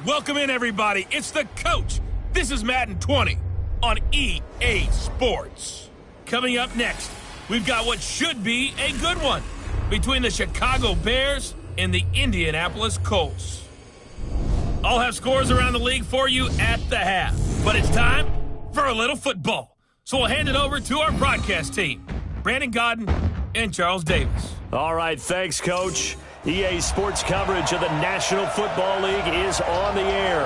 Welcome in, everybody. It's the coach. This is Madden 20 on EA Sports. Coming up next, we've got what should be a good one between the Chicago Bears and the Indianapolis Colts. I'll have scores around the league for you at the half, but it's time for a little football. So we'll hand it over to our broadcast team, Brandon Godden and Charles Davis. All right, thanks, Coach. EA Sports coverage of the National Football League is on the air.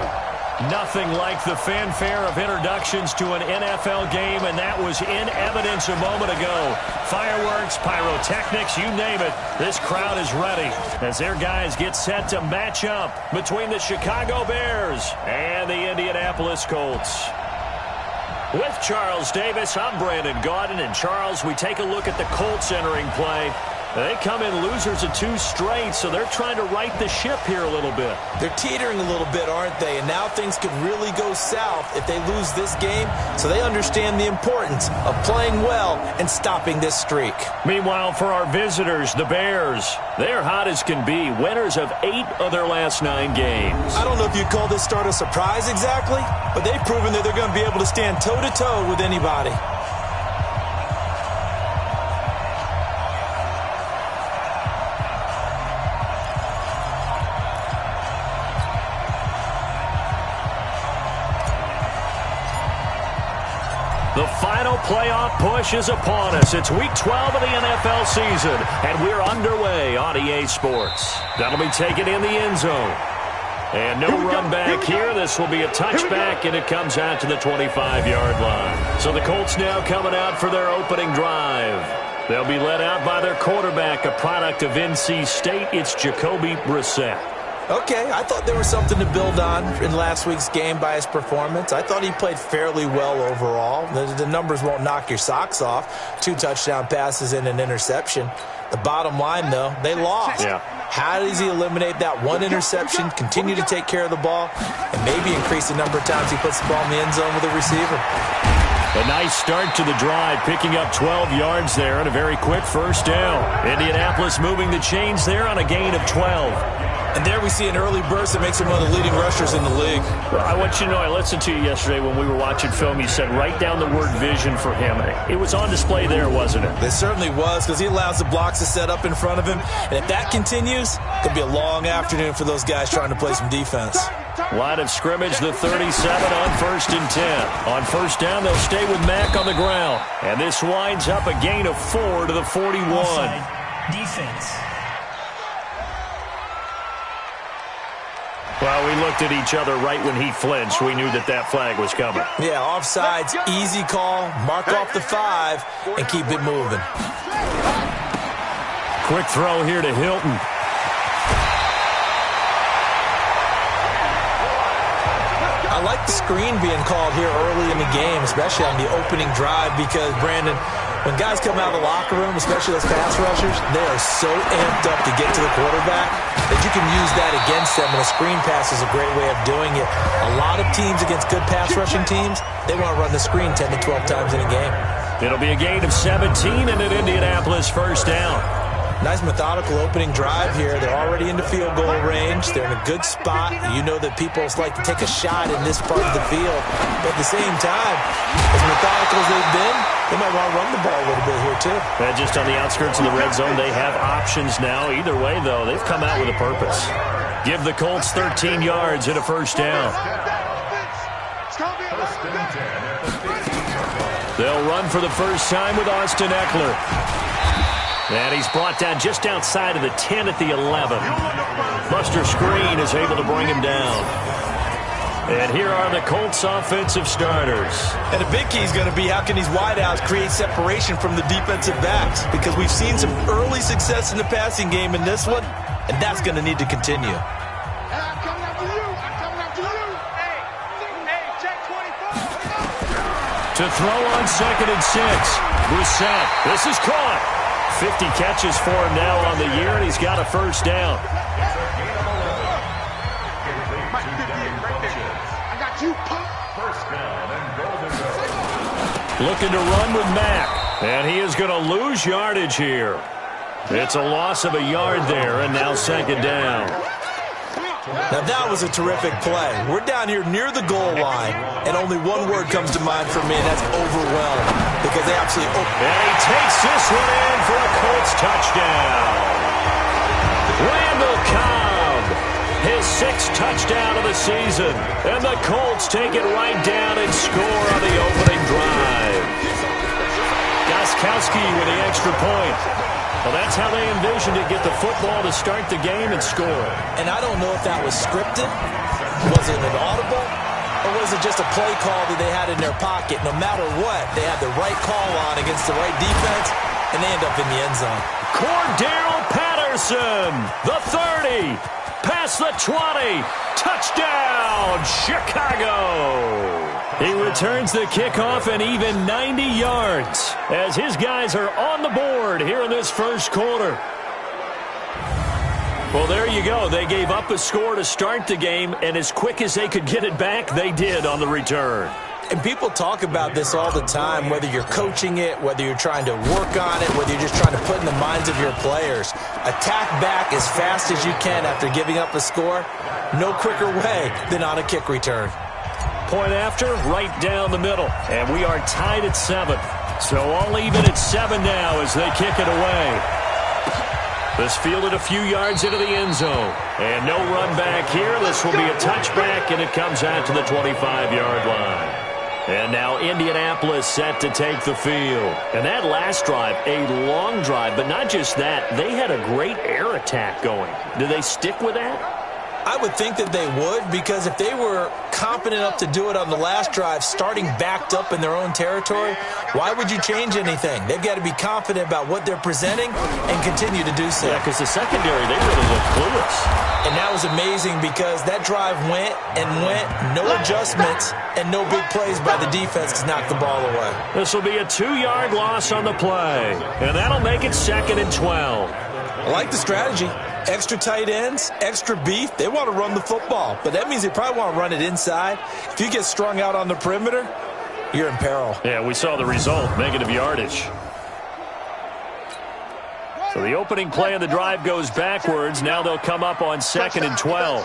Nothing like the fanfare of introductions to an NFL game, and that was in evidence a moment ago. Fireworks, pyrotechnics, you name it. This crowd is ready as their guys get set to match up between the Chicago Bears and the Indianapolis Colts. With Charles Davis, I'm Brandon Godden, and Charles, we take a look at the Colts entering play. They come in losers of 2 straight, so they're trying to right the ship here a little bit. They're teetering a little bit, aren't they? And now things could really go south if they lose this game, so they understand the importance of playing well and stopping this streak. Meanwhile, for our visitors, the Bears, they're hot as can be, winners of 8 of their last 9 games. I don't know if you'd call this start a surprise exactly, but they've proven that they're going to be able to stand toe-to-toe with anybody. The final playoff push is upon us. It's Week 12 of the NFL season, and we're underway on EA Sports. That'll be taken in the end zone. And no run back here. This will be a touchback, and it comes out to the 25-yard line. So the Colts now coming out for their opening drive. They'll be led out by their quarterback, a product of NC State. It's Jacoby Brissett. Okay, I thought there was something to build on in last week's game by his performance. I thought he played fairly well overall. The numbers won't knock your socks off. 2 touchdown passes and an interception. The bottom line, though, they lost. Yeah. How does he eliminate that 1 interception, continue to take care of the ball, and maybe increase the number of times he puts the ball in the end zone with a receiver? A nice start to the drive, picking up 12 yards there and a very quick first down. Indianapolis moving the chains there on a gain of 12. And there we see an early burst that makes him one of the leading rushers in the league. Well, I want you to know, I listened to you yesterday when we were watching film. You said write down the word vision for him. It was on display there, wasn't it? It certainly was, because he allows the blocks to set up in front of him. And if that continues, it could be a long afternoon for those guys trying to play some defense. Line of scrimmage, the 37 on 1st and 10. On first down, they'll stay with Mack on the ground. And this winds up a gain of 4 to the 41. Offside defense. Well, we looked at each other right when he flinched. We knew that that flag was coming. Yeah, offsides, easy call, mark off the 5, and keep it moving. Quick throw here to Hilton. I like the screen being called here early in the game, especially on the opening drive, because, Brandon, when guys come out of the locker room, especially those pass rushers, they are so amped up to get to the quarterback that you can use that against them, and a screen pass is a great way of doing it. A lot of teams against good pass rushing teams, they want to run the screen 10 to 12 times in a game. It'll be a gain of 17 and an Indianapolis first down. Nice methodical opening drive here. They're already into field goal range. They're in a good spot. You know that people like to take a shot in this part of the field. But at the same time, as methodical as they've been, they might want to run the ball a little bit here too. Just on the outskirts of the red zone, they have options now. Either way, though, they've come out with a purpose. Give the Colts 13 yards and a first down. They'll run for the first time with Austin Eckler. And he's brought down just outside of the 10 at the 11. Buster Screen is able to bring him down. And here are the Colts offensive starters. And a big key is going to be how can these wideouts create separation from the defensive backs, because we've seen some early success in the passing game in this one, and that's going to need to continue. To throw on 2nd and 6. Brissett. This is caught. 50 catches for him now on the year, and he's got a first down. Looking to run with Mack, and he is going to lose yardage here. It's a loss of a yard there, and now 2nd down. Now that was a terrific play. We're down here near the goal line, and only one word comes to mind for me, and that's overwhelmed, because they absolutely... And he takes this one in for a Colts touchdown. Randall Cobb, his 6th touchdown of the season, and the Colts take it right down and score on the opening drive. Gostkowski with the extra point. Well, that's how they envisioned it, get the football to start the game and score. And I don't know if that was scripted, was it an audible, or was it just a play call that they had in their pocket? No matter what, they had the right call on against the right defense, and they end up in the end zone. Cordell Patterson, the 30, past the 20, touchdown, Chicago. He returns the kickoff and even 90 yards as his guys are on the board here in this first quarter. Well, there you go. They gave up a score to start the game, and as quick as they could get it back, they did on the return. And people talk about this all the time, whether you're coaching it, whether you're trying to work on it, whether you're just trying to put in the minds of your players. Attack back as fast as you can after giving up a score. No quicker way than on a kick return. Point after, right down the middle. And we are tied at 7. So all even at 7 now as they kick it away. This fielded a few yards into the end zone. And no run back here. This will be a touchback, and it comes out to the 25-yard line. And now Indianapolis set to take the field. And that last drive, a long drive, but not just that. They had a great air attack going. Do they stick with that? I would think that they would, because if they were confident enough to do it on the last drive, starting backed up in their own territory, why would you change anything? They've got to be confident about what they're presenting and continue to do so. Yeah, because the secondary, they really look clueless. And that was amazing because that drive went and went, no adjustments, and no big plays by the defense to knock the ball away. This will be a 2-yard loss on the play, and that'll make it 2nd and 12. I like the strategy. Extra tight ends, extra beef. They want to run the football, but that means they probably want to run it inside. If you get strung out on the perimeter, you're in peril. Yeah, we saw the result, negative yardage. So the opening play of the drive goes backwards. Now they'll come up on 2nd and 12.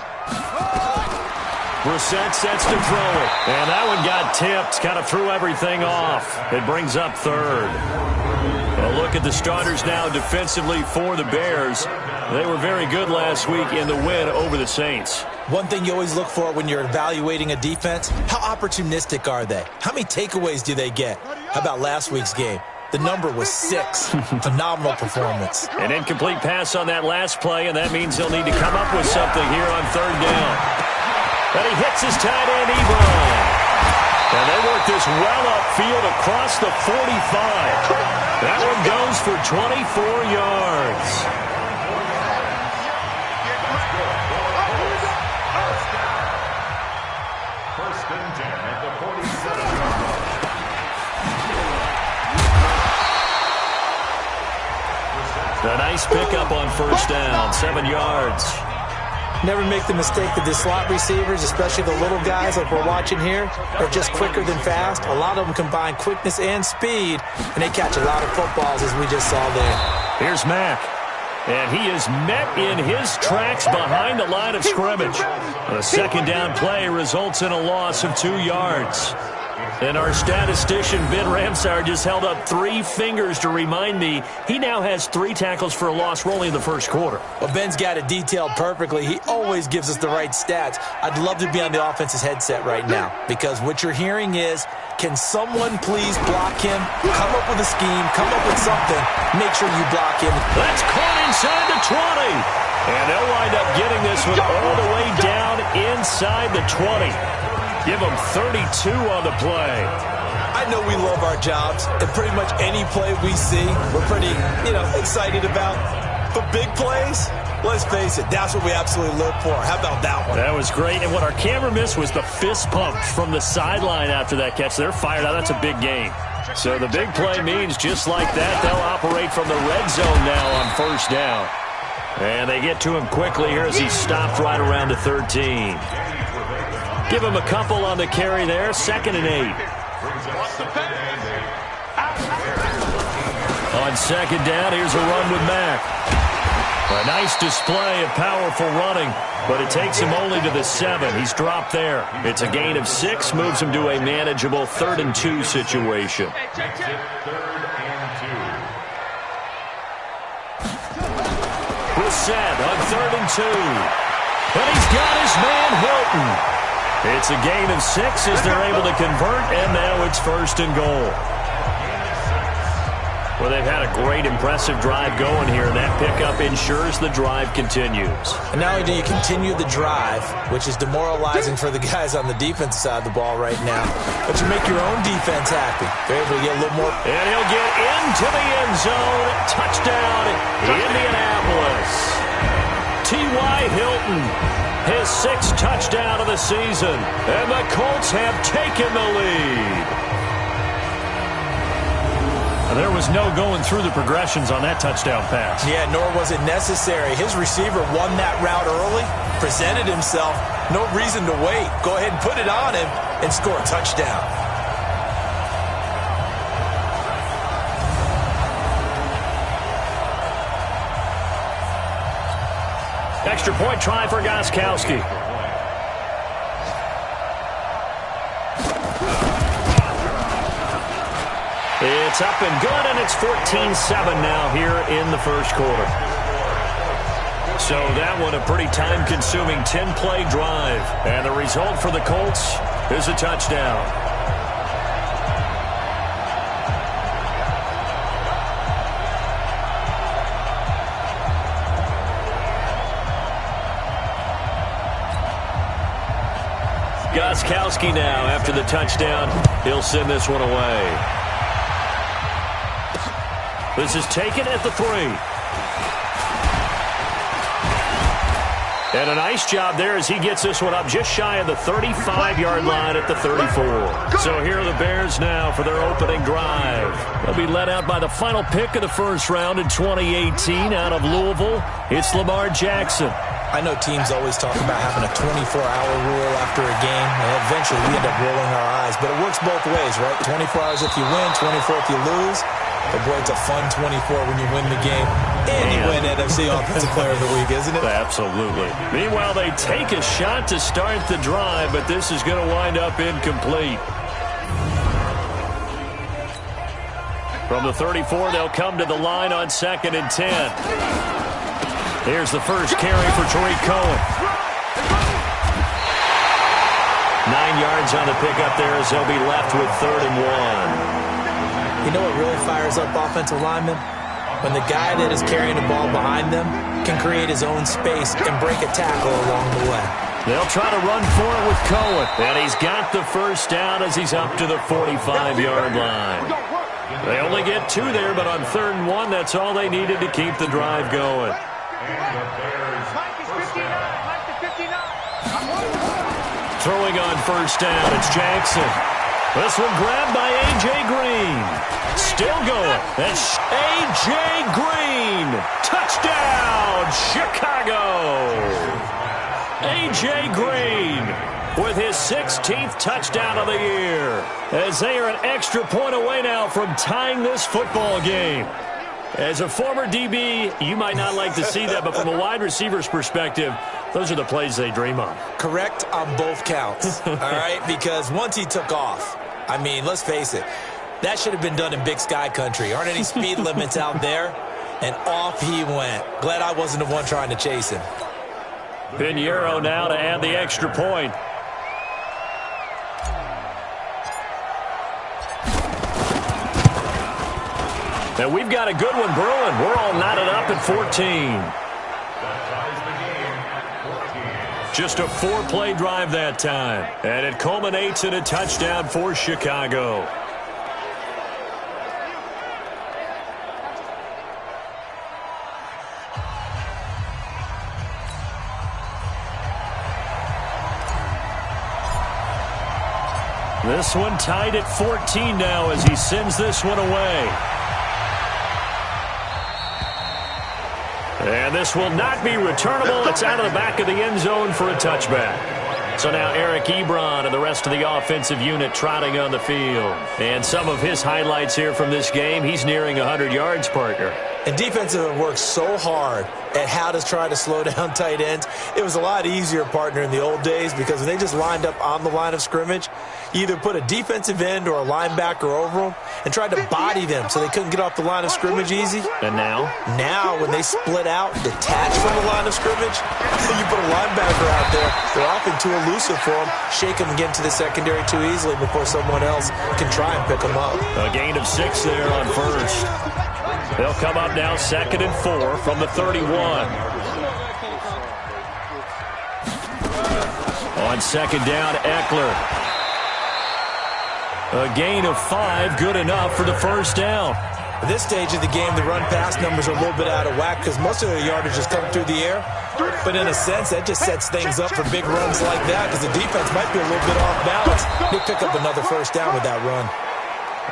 Brissett sets to throw it. And that one got tipped, kind of threw everything off. It brings up 3rd. A look at the starters now defensively for the Bears. They were very good last week in the win over the Saints. One thing you always look for when you're evaluating a defense, how opportunistic are they? How many takeaways do they get? How about last week's game? The number was 6. Phenomenal performance. An incomplete pass on that last play, and that means he'll need to come up with something here on 3rd down. And he hits his tight end, Ebron. And they work this well upfield across the 45. That one goes for 24 yards. A nice pickup on 1st down, 7 yards. Never make the mistake that the slot receivers, especially the little guys like we're watching here, are just quicker than fast. A lot of them combine quickness and speed, and they catch a lot of footballs, as we just saw there. Here's Mack. And he is met in his tracks behind the line of scrimmage. The 2nd down play results in a loss of 2 yards. And our statistician, Ben Ramsauer, just held up 3 fingers to remind me he now has 3 tackles for a loss only in the first quarter. Well, Ben's got it detailed perfectly. He always gives us the right stats. I'd love to be on the offense's headset right now, because what you're hearing is, can someone please block him? Come up with a scheme. Come up with something. Make sure you block him. That's caught inside the 20. And they'll wind up getting this one all the way down inside the 20. Give them 32 on the play. I know we love our jobs, and pretty much any play we see, we're pretty, excited about. But big plays, let's face it, that's what we absolutely live for. How about that one? That was great, and what our camera missed was the fist pump from the sideline after that catch. They're fired out. That's a big game. So the big play means just like that, they'll operate from the red zone now on 1st down. And they get to him quickly here as he stopped right around the 13. Give him a couple on the carry there. 2nd and 8. On 2nd down, here's a run with Mack. A nice display of powerful running, but it takes him only to the 7. He's dropped there. It's a gain of 6, moves him to a manageable 3rd and 2 situation. We're set on 3rd and 2. And he's got his man Hilton. It's a gain of 6 as they're able to convert, and now it's 1st and goal. Well, they've had a great, impressive drive going here, and that pickup ensures the drive continues. And not only do you continue the drive, which is demoralizing for the guys on the defense side of the ball right now, but you make your own defense happy. They're able to get a little more. And he'll get into the end zone. Touchdown, Indianapolis. T.Y. Hilton, his 6th touchdown of the season, and the Colts have taken the lead. There was no going through the progressions on that touchdown pass. Yeah, nor was it necessary. His receiver won that route early, presented himself. No reason to wait. Go ahead and put it on him and score a touchdown. Extra point try for Gostkowski. It's up and good, and it's 14-7 now here in the first quarter. So that one a pretty time-consuming 10-play drive. And the result for the Colts is a touchdown. Gostkowski now after the touchdown. He'll send this one away. This is taken at the 3. And a nice job there as he gets this one up just shy of the 35-yard line at the 34. So here are the Bears now for their opening drive. They'll be led out by the final pick of the first round in 2018 out of Louisville. It's Lamar Jackson. I know teams always talk about having a 24-hour rule after a game, and eventually we end up rolling our eyes. But it works both ways, right? 24 hours if you win, 24 if you lose. But boy, it's a fun 24 when you win the game. And you win NFC Offensive Player of the Week, isn't it? Absolutely. Meanwhile, they take a shot to start the drive, but this is going to wind up incomplete. From the 34, they'll come to the line on 2nd and 10. Here's the first carry for Tariq Cohen. 9 yards on the pickup there as they'll be left with 3rd and 1. You know what really fires up offensive linemen? When the guy that is carrying the ball behind them can create his own space and break a tackle along the way. They'll try to run for it with Cohen. And he's got the first down as he's up to the 45-yard line. They only get 2 there, but on 3rd and 1, that's all they needed to keep the drive going. Throwing on first down, it's Jackson. This one grabbed by A.J. Green. Still going. That's A.J. Green. Touchdown, Chicago. A.J. Green with his 16th touchdown of the year. As they are an extra point away now from tying this football game. As a former DB, you might not like to see that, but from a wide receiver's perspective, those are the plays they dream of. Correct on both counts, all right? Because once he took off, I mean, let's face it, that should have been done in Big Sky country. Aren't any speed limits out there? And off he went. Glad I wasn't the one trying to chase him. Pinheiro now to add the extra point. And we've got a good one brewing. We're all knotted up at 14. Just a 4-play drive that time. And it culminates in a touchdown for Chicago. This one tied at 14 now as he sends this one away. And this will not be returnable. It's out of the back of the end zone for a touchback. So now Eric Ebron and the rest of the offensive unit trotting on the field. And some of his highlights here from this game, he's nearing 100 yards, partner. And defenses have worked so hard at how to try to slow down tight ends. It was a lot easier, partner, in the old days because when they just lined up on the line of scrimmage, you either put a defensive end or a linebacker over them and tried to body them so they couldn't get off the line of scrimmage easy. And now? Now, when they split out, detach from the line of scrimmage, you put a linebacker out there, they're often too elusive for them, shake them and get into the secondary too easily before someone else can try and pick them up. A gain of 6 there on first. They'll come up now 2nd and 4 from the 31. On 2nd down, Eckler. A gain of 5, good enough for the first down. At this stage of the game, the run-pass numbers are a little bit out of whack because most of the yardage has come through the air. But in a sense, that just sets things up for big runs like that because the defense might be a little bit off balance. They pick up another first down with that run.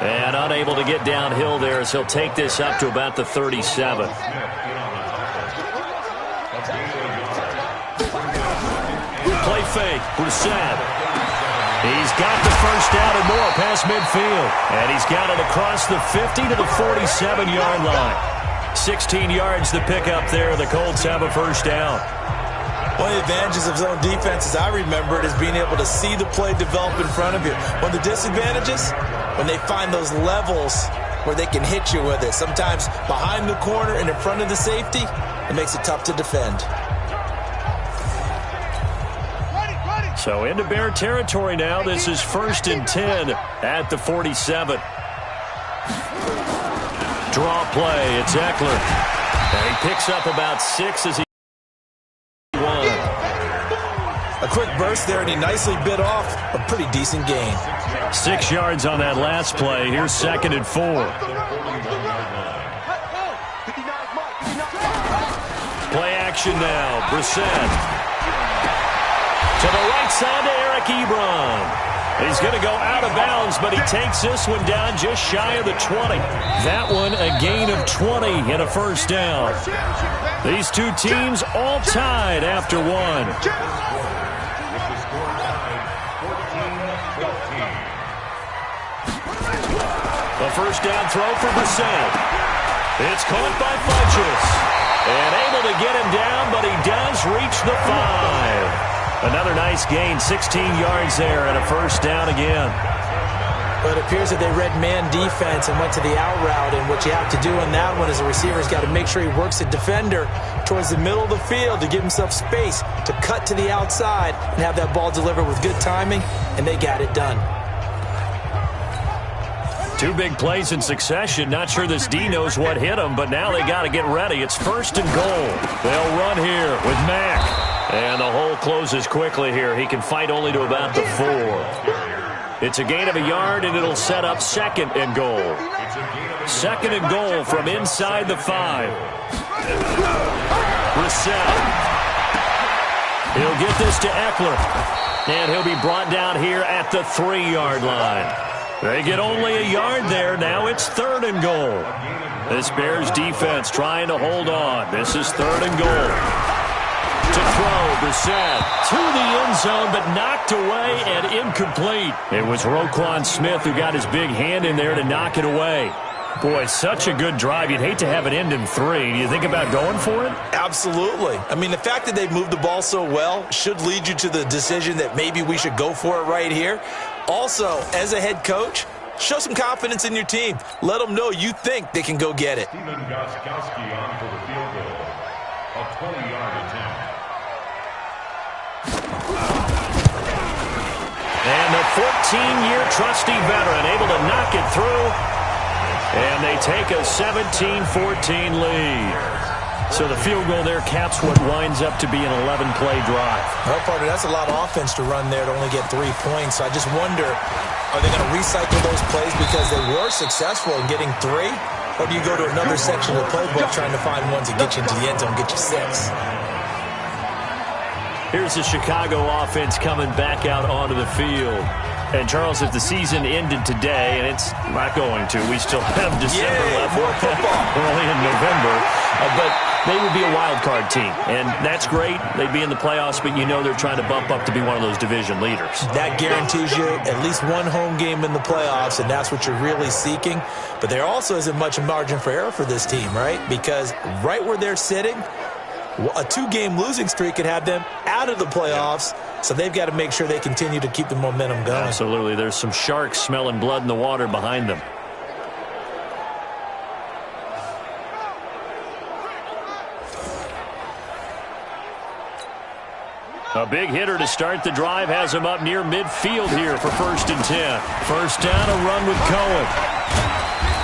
And unable to get downhill there as he'll take this up to about the 37. Play fake, Brissett. He's got the first down and more past midfield. And he's got it across the 50 to the 47-yard line. 16 yards the pickup there. The Colts have a first down. One of the advantages of zone defense, as I remember it, is being able to see the play develop in front of you. One of the disadvantages, when they find those levels where they can hit you with it, sometimes behind the corner and in front of the safety, it makes it tough to defend. So into Bear territory now. This is 1st and 10 at the 47. Draw play. It's Eckler. And he picks up about 6 as he won. A quick burst there, and he nicely bit off a pretty decent gain. 6 yards on that last play. Here's 2nd and 4. Play action now. Brissett. To the right side to Eric Ebron. He's going to go out of bounds, but he takes this one down just shy of the 20. That one a gain of 20 and a first down. These two teams all tied after one. The first down throw for Brissett. It's caught by Funchess. And able to get him down, but he does reach the 5. Another nice gain, 16 yards there, and a first down again. But it appears that they read man defense and went to the out route, and what you have to do in that one is the receiver's got to make sure he works the defender towards the middle of the field to give himself space to cut to the outside and have that ball delivered with good timing, and they got it done. 2 big plays in succession. Not sure this D knows what hit him, but now they got to get ready. It's 1st and goal. They'll run here with Mack. And the hole closes quickly here. He can fight only to about the 4. It's a gain of a yard, and it'll set up 2nd and goal. 2nd and goal from inside the 5. Brissett. He'll get this to Eckler. And he'll be brought down here at the 3-yard line. They get only a yard there. Now it's 3rd and goal. This Bears defense trying to hold on. This is 3rd and goal. To throw, Brissett to the end zone, but knocked away and incomplete. It was Roquan Smith who got his big hand in there to knock it away. Boy, such a good drive. You'd hate to have it end in 3. Do you think about going for it? Absolutely. I mean, the fact that they moved the ball so well should lead you to the decision that maybe we should go for it right here. Also, as a head coach, show some confidence in your team. Let them know you think they can go get it. Steven Gostkowski on for the field goal. A 20-yard attempt. And the 14-year trusty veteran able to knock it through. And they take a 17-14 lead. So the field goal there caps what winds up to be an 11-play drive. Well, partner, that's a lot of offense to run there to only get 3 points. So I just wonder, are they going to recycle those plays because they were successful in getting 3? Or do you go to another section of the playbook trying to find ones that get you into the end zone, get you 6? Here's the Chicago offense coming back out onto the field. And, Charles, if the season ended today, and it's not going to, we still have December left. More football. Early in November. But they would be a wild card team, and that's great. They'd be in the playoffs, but you know they're trying to bump up to be one of those division leaders. That guarantees you at least one home game in the playoffs, and that's what you're really seeking. But there also isn't much margin for error for this team, right? Because right where they're sitting, a 2-game losing streak could have them out of the playoffs, so they've got to make sure they continue to keep the momentum going. Absolutely. There's some sharks smelling blood in the water behind them. A big hitter to start the drive has him up near midfield here for 1st and 10. First down, a run with Cohen.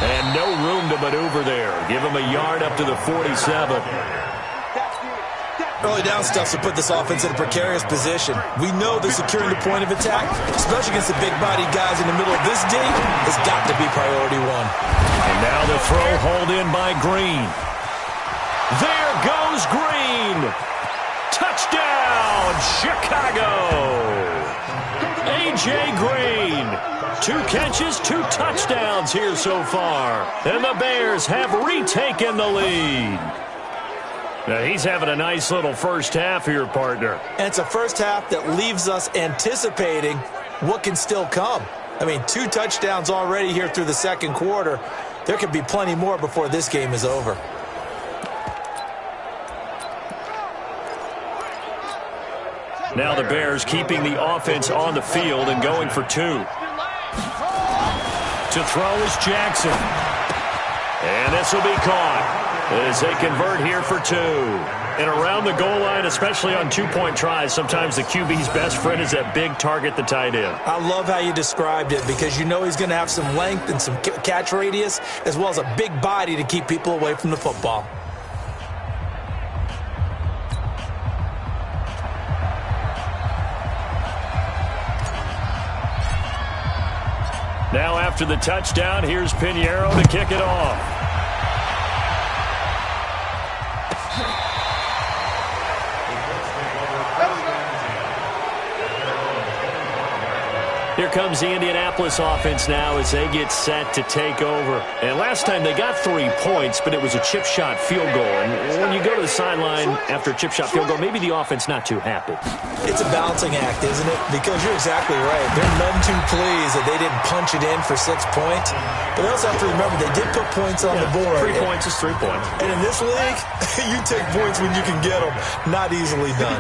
And no room to maneuver there. Give him a yard up to the 47. Early down stuff to put this offense in a precarious position. We know that securing the point of attack, especially against the big-bodied guys in the middle of this D, has got to be priority one. And now the throw hauled in by Green. There goes Green. Touchdown, Chicago. A.J. Green. 2 catches, 2 touchdowns here so far. And the Bears have retaken the lead. Now he's having a nice little first half here, partner. And it's a first half that leaves us anticipating what can still come. I mean, 2 touchdowns already here through the second quarter. There could be plenty more before this game is over. Now the Bears keeping the offense on the field and going for 2. To throw is Jackson. And this will be caught as they convert here for 2. And around the goal line, especially on 2-point tries, sometimes the QB's best friend is that big target, the tight end. I love how you described it because you know he's going to have some length and some catch radius as well as a big body to keep people away from the football. Now after the touchdown, here's Pinheiro to kick it off. Here comes the Indianapolis offense now as they get set to take over. And last time they got 3 points, but it was a chip shot field goal. And when you go to the sideline after a chip shot field goal, maybe the offense not too happy. It's a balancing act, isn't it? Because you're exactly right. They're none too pleased that they didn't punch it in for 6 points. But they also have to remember they did put points on the board. 3 points is 3 points. And in this league, you take points when you can get them. Not easily done.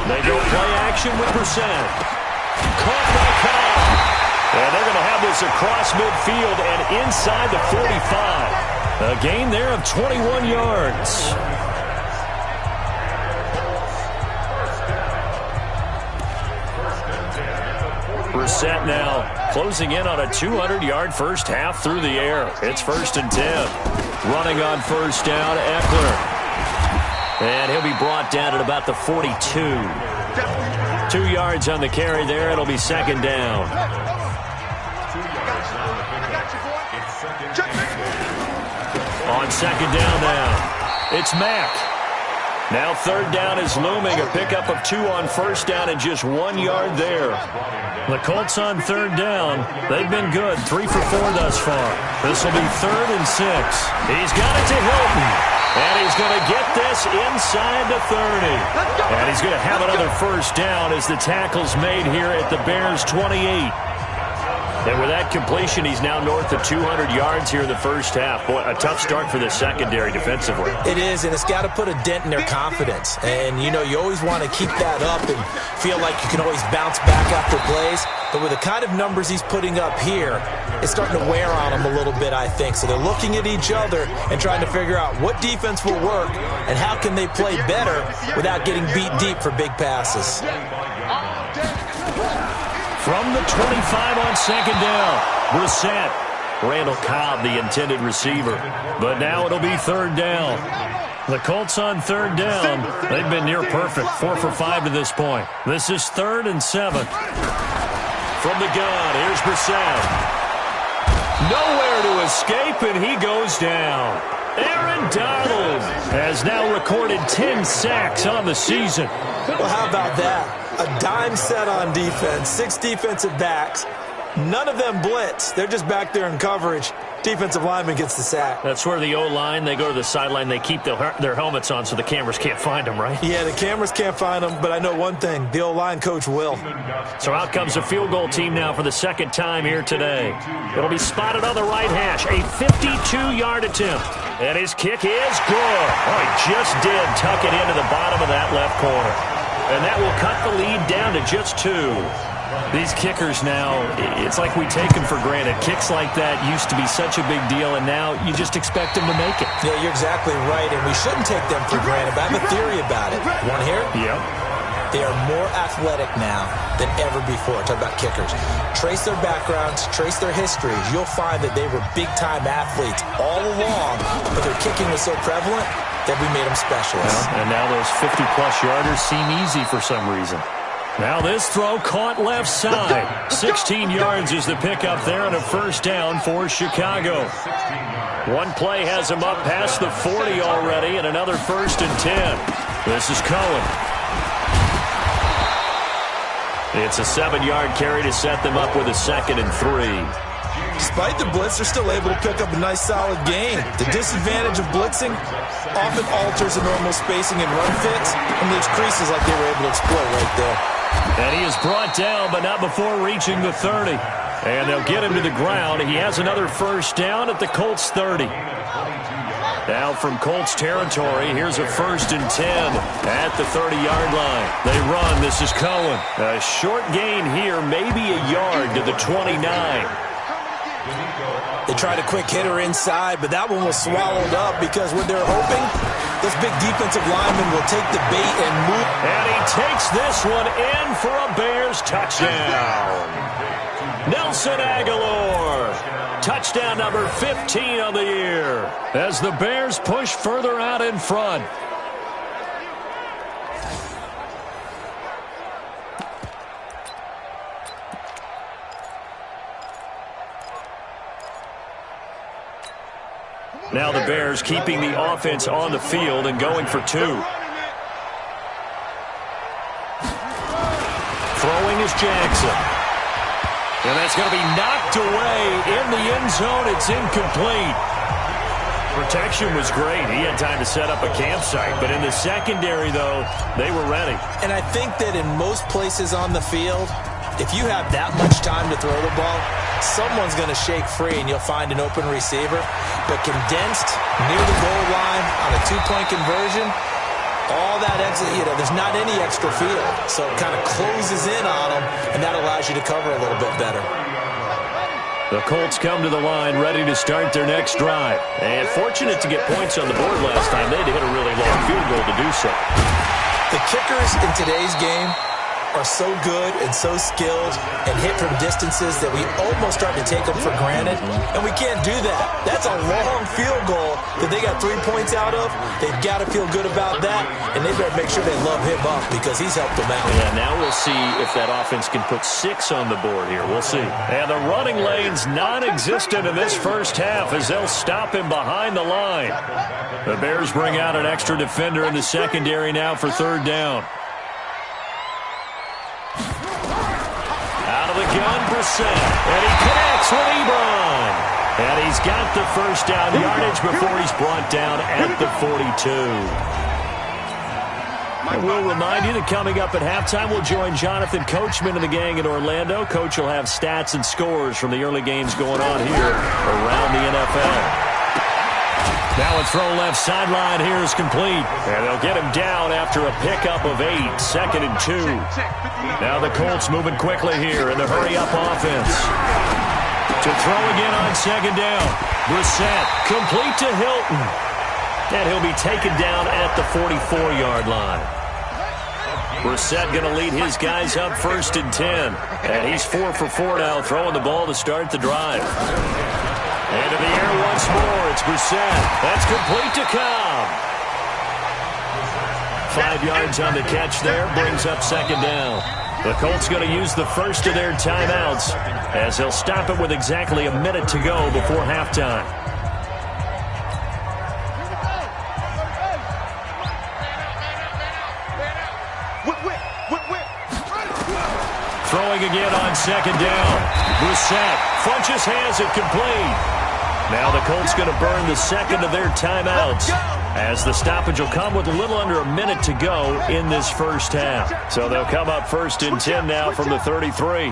They go play action with Brissett. Caught by Cobb. And they're going to have this across midfield and inside the 45. A gain there of 21 yards. Brissett now closing in on a 200-yard first half through the air. It's 1st and 10. Running on first down, Eckler. And he'll be brought down at about the 42. 2 yards on the carry there. It'll be 2nd down. On 2nd down now, it's Mack. Now 3rd down is looming. A pickup of 2 on 1st down and just 1 yard there. The Colts on 3rd down. They've been good. 3 for 4 thus far. This will be 3rd and 6. He's got it to Hilton. And he's going to get this inside the 30. And he's going to have another first down as the tackle's made here at the Bears' 28. And with that completion, he's now north of 200 yards here in the first half. Boy, a tough start for the secondary defensively. It is, and it's got to put a dent in their confidence. And, you know, you always want to keep that up and feel like you can always bounce back after plays. But with the kind of numbers he's putting up here, it's starting to wear on them a little bit, I think. So they're looking at each other and trying to figure out what defense will work and how can they play better without getting beat deep for big passes. From the 25 on 2nd down, Brissett. Randall Cobb, the intended receiver. But now it'll be 3rd down. The Colts on 3rd down. They've been near perfect. 4 for 5 to this point. This is 3rd and 7. From the gun, here's Brissett. Nowhere to escape, and he goes down. Aaron Donald has now recorded 10 sacks on the season. Well, how about that? A dime set on defense, 6 defensive backs. None of them blitz. They're just back there in coverage. Defensive lineman gets the sack. That's where the O-line, they go to the sideline, they keep their helmets on so the cameras can't find them, right? Yeah, the cameras can't find them, but I know one thing, the O-line coach will. So out comes a field goal team now for the second time here today. It'll be spotted on the right hash, a 52-yard attempt. And his kick is good. Oh, he just did tuck it into the bottom of that left corner. And that will cut the lead down to just 2. These kickers now, it's like we take them for granted. Kicks like that used to be such a big deal, and now you just expect them to make it. Yeah, you're exactly right, and we shouldn't take them for granted, but I have a theory about it. Want to hear it? Yep. They are more athletic now than ever before. Talk about kickers. Trace their backgrounds, trace their histories. You'll find that they were big-time athletes all along, but their kicking was so prevalent that we made them specialists. Well, and now those 50-plus yarders seem easy for some reason. Now this throw caught left side. 16 yards is the pickup there and a first down for Chicago. One play has him up past the 40 already and another 1st and 10. This is Cohen. It's a 7-yard carry to set them up with a 2nd and 3. Despite the blitz, they're still able to pick up a nice solid gain. The disadvantage of blitzing often alters the normal spacing and run fits and leaves creases like they were able to exploit right there. And he is brought down, but not before reaching the 30. And they'll get him to the ground. He has another first down at the Colts 30. Now from Colts territory, here's a 1st and 10 at the 30-yard line. They run. This is Cohen. A short gain here, maybe a yard to the 29. They tried a quick hitter inside, but that one was swallowed up because what they're hoping, this big defensive lineman will take the bait and move. And he takes this one in for a Bears touchdown. Nelson Aguilar. Touchdown number 15 on the year as the Bears push further out in front. Now the Bears keeping the offense on the field and going for 2. Throwing is Jackson. And that's going to be knocked away in the end zone. It's incomplete. Protection was great. He had time to set up a campsite. But in the secondary, though, they were ready. And I think that in most places on the field, if you have that much time to throw the ball, someone's going to shake free and you'll find an open receiver. But condensed near the goal line on a 2-point conversion, all that exit, there's not any extra field. So it kind of closes in on them, and that allows you to cover a little bit better. The Colts come to the line ready to start their next drive. And fortunate to get points on the board last time. They had to hit a really long field goal to do so. The kickers in today's game are so good and so skilled and hit from distances that we almost start to take them for granted, and we can't do that. That's a long field goal that they got 3 points out of. They've got to feel good about that, and they better make sure they love him up because he's helped them out. Yeah, now we'll see if that offense can put 6 on the board here. We'll see. And the running lane's non-existent in this first half as they'll stop him behind the line. The Bears bring out an extra defender in the secondary now for 3rd down. Out of the gun, Brissett. And he connects with Ebron. And he's got the first down yardage before he's brought down at the 42. And we'll remind you that coming up at halftime, we'll join Jonathan Coachman and the gang in Orlando. Coach will have stats and scores from the early games going on here around the NFL. Now a throw left sideline here is complete. And they'll get him down after a pickup of 8, 2nd and 2. Now the Colts moving quickly here in the hurry-up offense. To throw again on 2nd down. Brissett complete to Hilton. And he'll be taken down at the 44-yard line. Brissett going to lead his guys up 1st and 10. And he's 4 for 4 now, throwing the ball to start the drive. Into the air once more. It's Brissett. That's complete to Cobb. 5 yards on the catch there. Brings up 2nd down. The Colts going to use the first of their timeouts as they'll stop it with exactly a minute to go before halftime. Throwing again on 2nd down. Brissett. Funches has it complete. Now the Colts going to burn the second of their timeouts, as the stoppage will come with a little under a minute to go in this first half. So they'll come up 1st and 10 now from the 33.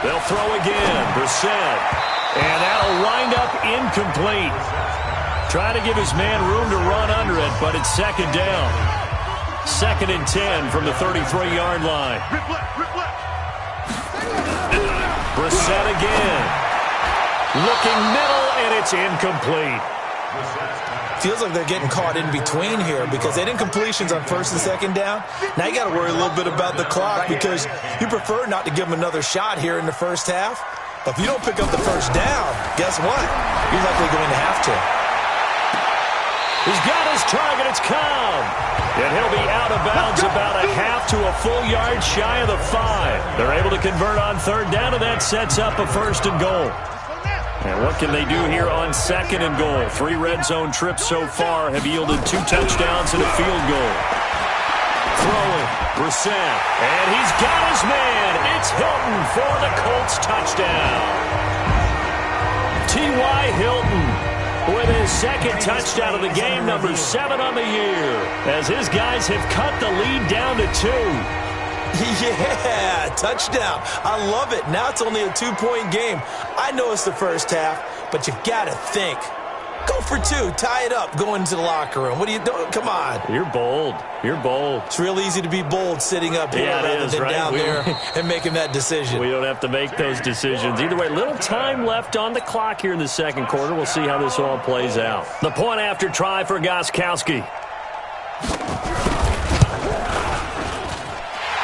They'll throw again. Brissett. And that'll wind up incomplete. Trying to give his man room to run under it, but it's second down. 2nd and 10 from the 33-yard line. Brissett again. Looking middle, and it's incomplete. Feels like they're getting caught in between here because they didn't completions on 1st and 2nd down. Now you got to worry a little bit about the clock because you prefer not to give them another shot here in the first half. But if you don't pick up the first down, guess what? You're likely going to have to. He's got his target. It's Cobb. And he'll be out of bounds about a half to a full yard shy of the 5. They're able to convert on 3rd down, and that sets up a 1st and goal. And what can they do here on 2nd and goal? 3 red zone trips so far have yielded 2 touchdowns and a field goal. Throwing, Brissett, and he's got his man. It's Hilton for the Colts touchdown. T.Y. Hilton with his 2nd touchdown of the game, number 7 on the year, as his guys have cut the lead down to 2. Yeah, touchdown. I love it. Now it's only a 2-point game. I know it's the first half, but you got to think. Go for 2. Tie it up. Go into the locker room. What are you doing? Come on. You're bold. You're bold. It's real easy to be bold sitting up here rather than down there and making that decision. We don't have to make those decisions. Either way, little time left on the clock here in the 2nd quarter. We'll see how this all plays out. The point after try for Gostkowski.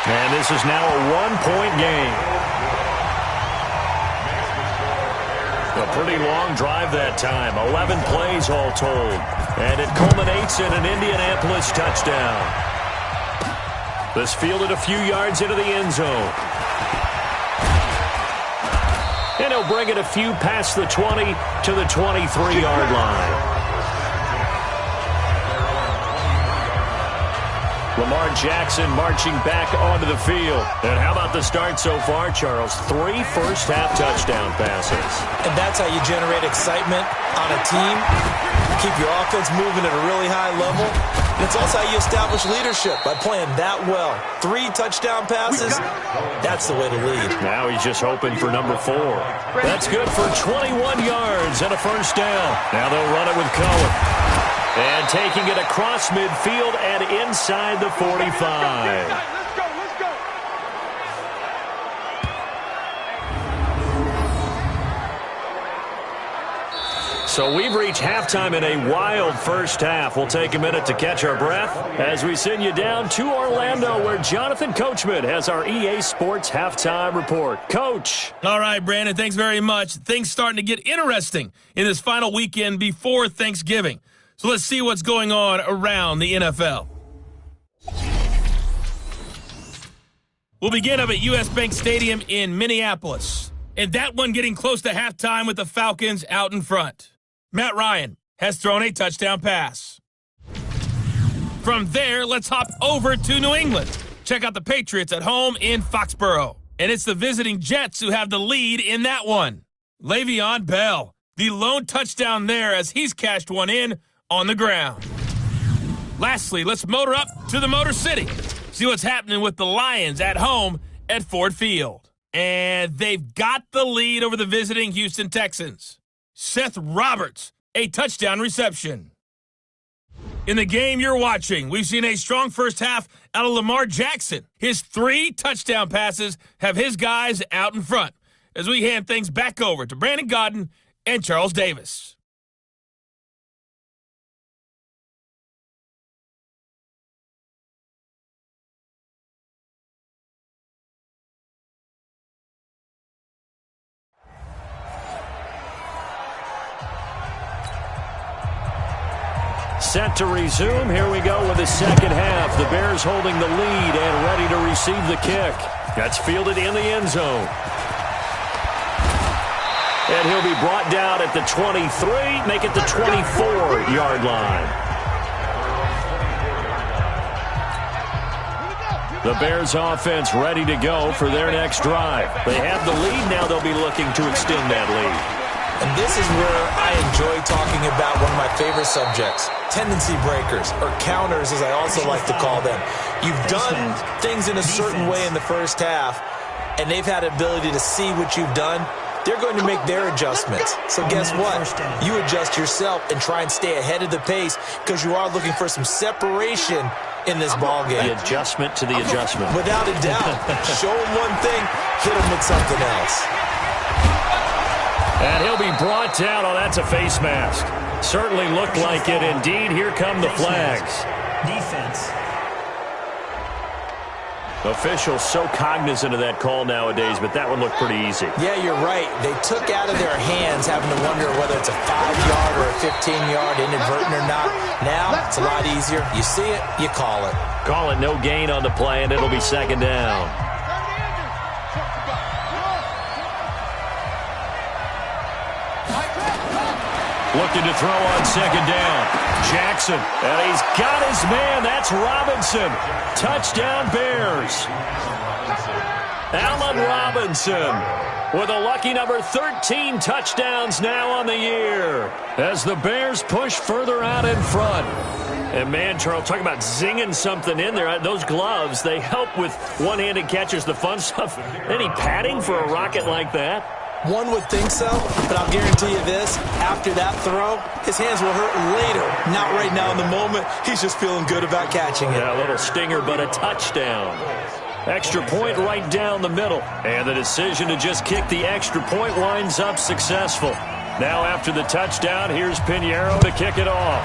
And this is now a 1-point game. A pretty long drive that time. 11 plays all told. And it culminates in an Indianapolis touchdown. This fielded a few yards into the end zone. And he'll bring it a few past the 20 to the 23-yard line. Lamar Jackson marching back onto the field. And how about the start so far, Charles? 3 first-half touchdown passes. And that's how you generate excitement on a team. Keep your offense moving at a really high level. And it's also how you establish leadership, by playing that well. 3 touchdown passes, that's the way to lead. Now he's just hoping for number 4. That's good for 21 yards and a first down. Now they'll run it with Cohen. And taking it across midfield and inside the 45. So we've reached halftime in a wild first half. We'll take a minute to catch our breath as we send you down to Orlando, where Jonathan Coachman has our EA Sports halftime report. Coach. All right, Brandon, thanks very much. Things starting to get interesting in this final weekend before Thanksgiving. So let's see what's going on around the NFL. We'll begin up at U.S. Bank Stadium in Minneapolis. And that one getting close to halftime with the Falcons out in front. Matt Ryan has thrown a touchdown pass. From there, let's hop over to New England. Check out the Patriots at home in Foxborough. And it's the visiting Jets who have the lead in that one. Le'Veon Bell, the lone touchdown there as he's cashed one in on the ground. Lastly, let's motor up to the Motor City. See what's happening with the Lions at home at Ford Field. And they've got the lead over the visiting Houston Texans. Seth Roberts, a touchdown reception. In the game you're watching, we've seen a strong first half out of Lamar Jackson. His 3 touchdown passes have his guys out in front as we hand things back over to Brandon Godden and Charles Davis. Set to resume. Here we go with the second half. The Bears holding the lead and ready to receive the kick. That's fielded in the end zone. And he'll be brought down at the 23, make it the 24-yard line. The Bears offense ready to go for their next drive. They have the lead. Now they'll be looking to extend that lead. And this is where I enjoy talking about one of my favorite subjects, tendency breakers, or counters as I also like to call them. You've done things in a certain way in the first half, and they've had ability to see what you've done. They're going to make their adjustments. So guess what? You adjust yourself and try and stay ahead of the pace because you are looking for some separation in this ball game. The adjustment to the adjustment. Without a doubt. Show him one thing, hit him with something else. And he'll be brought down. Oh, that's a face mask. Certainly looked like it. Indeed, here come the flags. Defense. Officials so cognizant of that call nowadays, but that one looked pretty easy. Yeah, you're right. They took out of their hands having to wonder whether it's a 5-yard or a 15-yard, inadvertent or not. Now, it's a lot easier. You see it, you call it. Call it no gain on the play, and it'll be second down. Looking to throw on second down. Jackson, and he's got his man. That's Robinson. Touchdown, Bears. Allen Robinson with a lucky number 13 touchdowns now on the year as the Bears push further out in front. And, man, Charles, talk about zinging something in there. Those gloves, they help with one-handed catches, the fun stuff. Any padding for a rocket like that? One would think so, but I'll guarantee you this. After that throw, his hands will hurt later. Not right now in the moment. He's just feeling good about catching it. Yeah, a little stinger, but a touchdown. Extra point right down the middle. And the decision to just kick the extra point winds up successful. Now after the touchdown, here's Pinheiro to kick it off.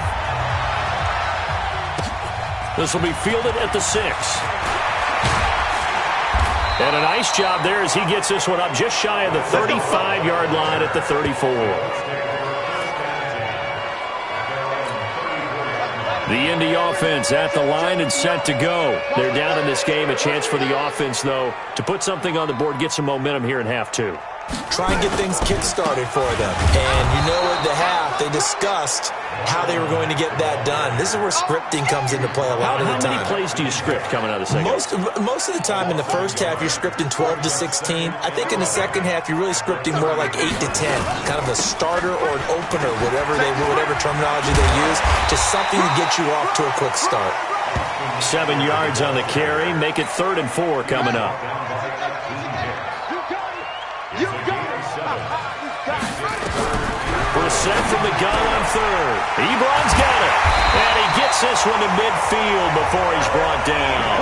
This will be fielded at the 6. And a nice job there as he gets this one up just shy of the 35-yard line at the 34. The Indy offense at the line and set to go. They're down in this game. A chance for the offense, though, to put something on the board, get some momentum here in half 2. Try and get things kick-started for them. And you know at the half, they discussed how they were going to get that done. This is where scripting comes into play a lot of the time. How many plays do you script coming out of the second half? Most of the time in the first half, you're scripting 12 to 16. I think in the second half, you're really scripting more like 8 to 10. Kind of a starter or an opener, whatever terminology they use, just something to get you off to a quick start. 7 yards on the carry. Make it 3rd and 4 coming up. Brissett from the gun on 3rd. Ebron's got it. And he gets this one to midfield before he's brought down.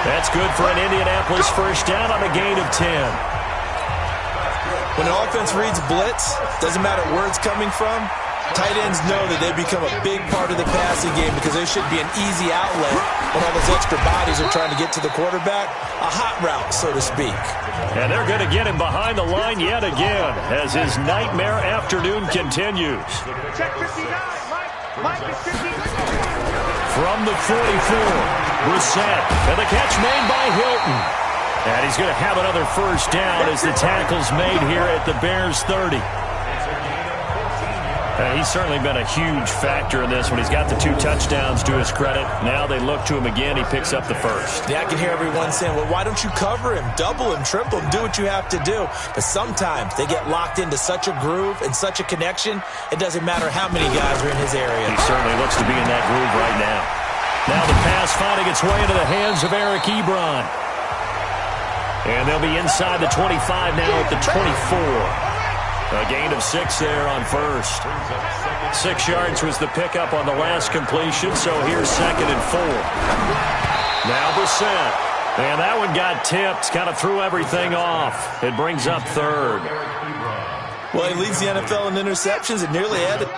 That's good for an Indianapolis first down on a gain of 10. When an offense reads blitz, doesn't matter where it's coming from, tight ends know that they become a big part of the passing game because there should be an easy outlet when all those extra bodies are trying to get to the quarterback. A hot route, so to speak. And they're going to get him behind the line yet again as his nightmare afternoon continues. From the 44, Brissett, and the catch made by Hilton. And he's going to have another first down as the tackle's made here at the Bears 30. He's certainly been a huge factor in this one. He's got the 2 touchdowns to his credit. Now they look to him again. He picks up the first. Yeah, I can hear everyone saying, well, why don't you cover him, double him, triple him, do what you have to do. But sometimes they get locked into such a groove and such a connection, it doesn't matter how many guys are in his area. He certainly looks to be in that groove right now. Now the pass finding its way into the hands of Eric Ebron. And they'll be inside the 25 now at the 24. A gain of 6 there on first. 6 yards was the pickup on the last completion, so here's 2nd and 4. Now Brissett. And that one got tipped, kind of threw everything off. It brings up 3rd. Well, he leads the NFL in interceptions and nearly had it.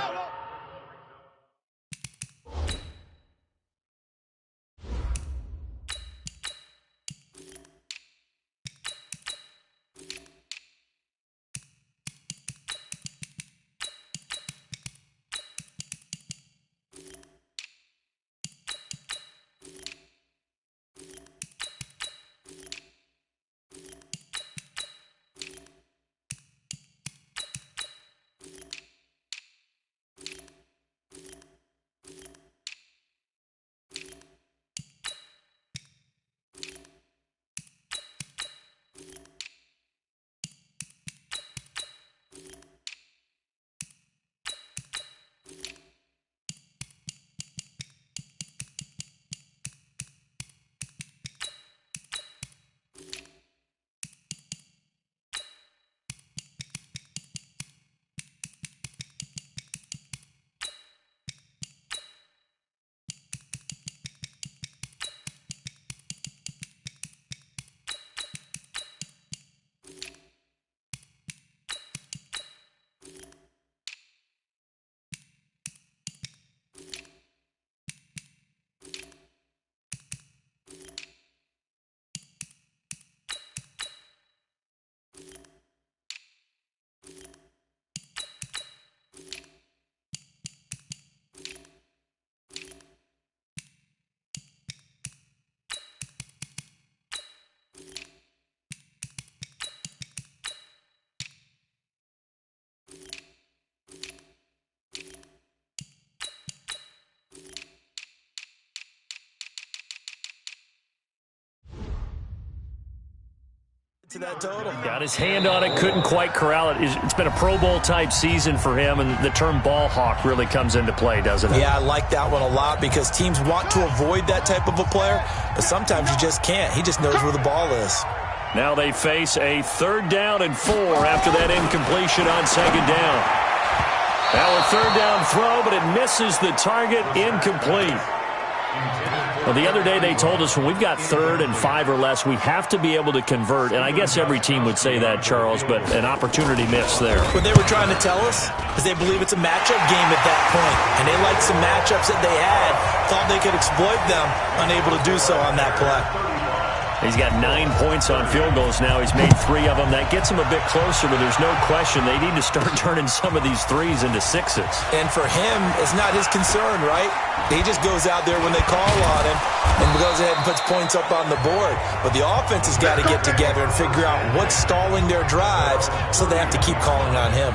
to that total. Got his hand on it, couldn't quite corral it. It's been a Pro Bowl type season for him, and the term ball hawk really comes into play, doesn't it? Yeah, I like that one a lot because teams want to avoid that type of a player, but sometimes you just can't. He just knows where the ball is. Now they face a 3rd down and 4 after that incompletion on 2nd down. Now a 3rd down throw, but it misses the target, incomplete. Well, the other day they told us when we've got 3rd and 5 or less, we have to be able to convert. And I guess every team would say that, Charles, but an opportunity missed there. What they were trying to tell us is they believe it's a matchup game at that point. And they liked some matchups that they had, thought they could exploit them, unable to do so on that play. He's got 9 points on field goals now. He's made 3 of them. That gets him a bit closer, but there's no question they need to start turning some of these 3s into 6s. And for him, it's not his concern, right? He just goes out there when they call on him and goes ahead and puts points up on the board. But the offense has got to get together and figure out what's stalling their drives, so they have to keep calling on him.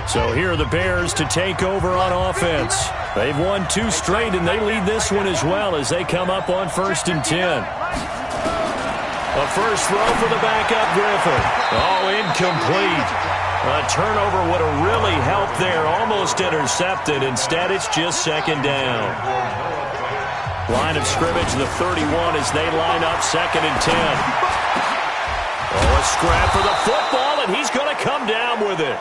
So here are the Bears to take over on offense. They've won 2 straight, and they lead this one as well as they come up on 1st and 10. A first throw for the backup Griffin. Oh, incomplete. A turnover would have really helped there. Almost intercepted. Instead, it's just 2nd down. Line of scrimmage, the 31 as they line up 2nd and 10. Oh, a scrap for the football, and he's going to come down with it.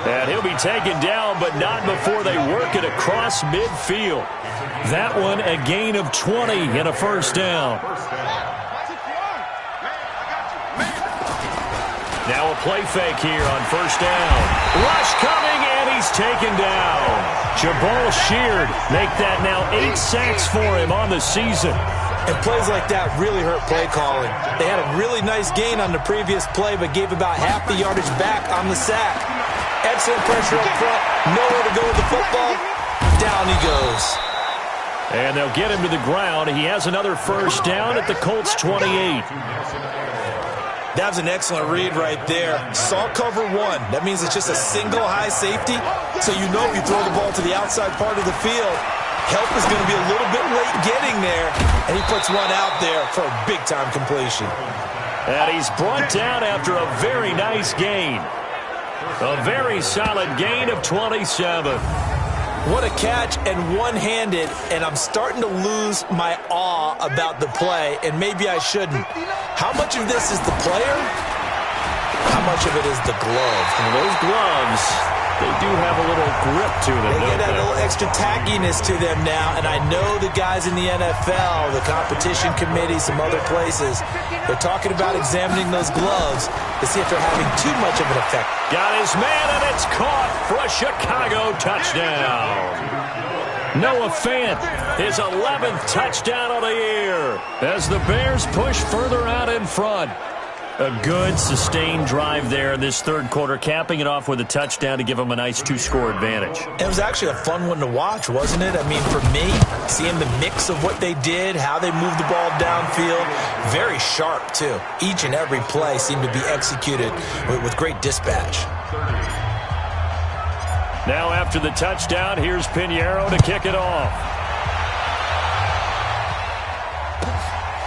And he'll be taken down, but not before they work it across midfield. That one a gain of 20 and a 1st down. Now a play fake here on 1st down. Rush coming, and he's taken down. Jabal Sheard make that now 8 sacks for him on the season. And plays like that really hurt play calling. They had a really nice gain on the previous play, but gave about half the yardage back on the sack. Excellent pressure up front. Nowhere to go with the football. Down he goes. And they'll get him to the ground. He has another 1st down at the Colts 28. That was an excellent read right there. Saw cover 1. That means it's just a single high safety. So you know if you throw the ball to the outside part of the field, help is going to be a little bit late getting there. And he puts one out there for a big-time completion. And he's brought down after a very nice gain. A very solid gain of 27. What a catch, and one-handed, and I'm starting to lose my awe about the play, and maybe I shouldn't. How much of this is the player? How much of it is the glove? And those gloves, they do have a little grip to them, They don't get a they? little extra tackiness to them now, and I know the guys in the NFL, the competition committee, some other places, they're talking about examining those gloves to see if they're having too much of an effect. Got his man, and it's caught for a Chicago touchdown. Noah Fant, his 11th touchdown of the year as the Bears push further out in front. A good, sustained drive there in this 3rd quarter, capping it off with a touchdown to give them a nice 2-score advantage. It was actually a fun one to watch, wasn't it? I mean, for me, seeing the mix of what they did, how they moved the ball downfield, very sharp, too. Each and every play seemed to be executed with great dispatch. Now after the touchdown, here's Pinheiro to kick it off.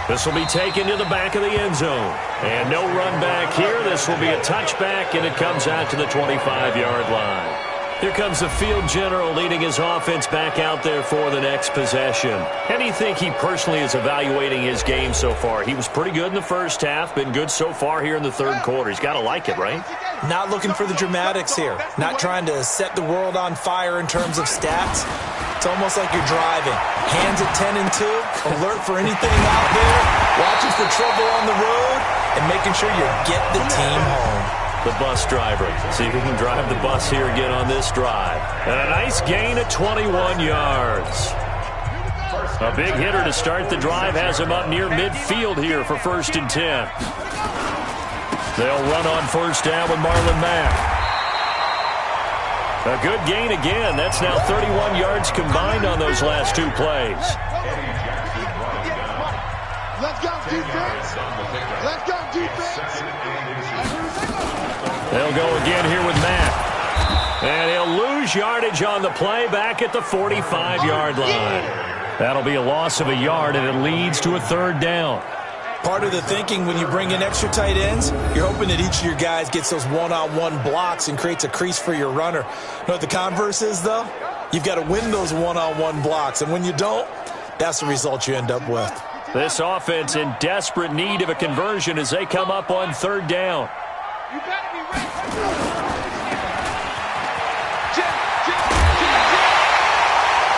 This will be taken to the back of the end zone. And no run back here. This will be a touchback, and it comes out to the 25-yard line. Here comes the field general leading his offense back out there for the next possession. How do you think he personally is evaluating his game so far? He was pretty good in the first half, been good so far here in the 3rd quarter. He's got to like it, right? Not looking for the dramatics here. Not trying to set the world on fire in terms of stats. It's almost like you're driving. Hands at 10 and 2, alert for anything out there, watching for trouble on the road, and making sure you get the team home. The bus driver. See if he can drive the bus here again on this drive. And a nice gain of 21 yards. A big hitter to start the drive has him up near midfield here for 1st and 10. They'll run on 1st down with Marlon Mack. A good gain again. That's now 31 yards combined on those last 2 plays. Let's go, defense. Let's go, defense. They'll go again here with Mack. And he'll lose yardage on the play back at the 45-yard line. That'll be a loss of a yard, and it leads to a 3rd down. Part of the thinking when you bring in extra tight ends, you're hoping that each of your guys gets those one-on-one blocks and creates a crease for your runner. You know what the converse is, though? You've got to win those one-on-one blocks, and when you don't, that's the result you end up with. This offense in desperate need of a conversion as they come up on third down. You better be ready.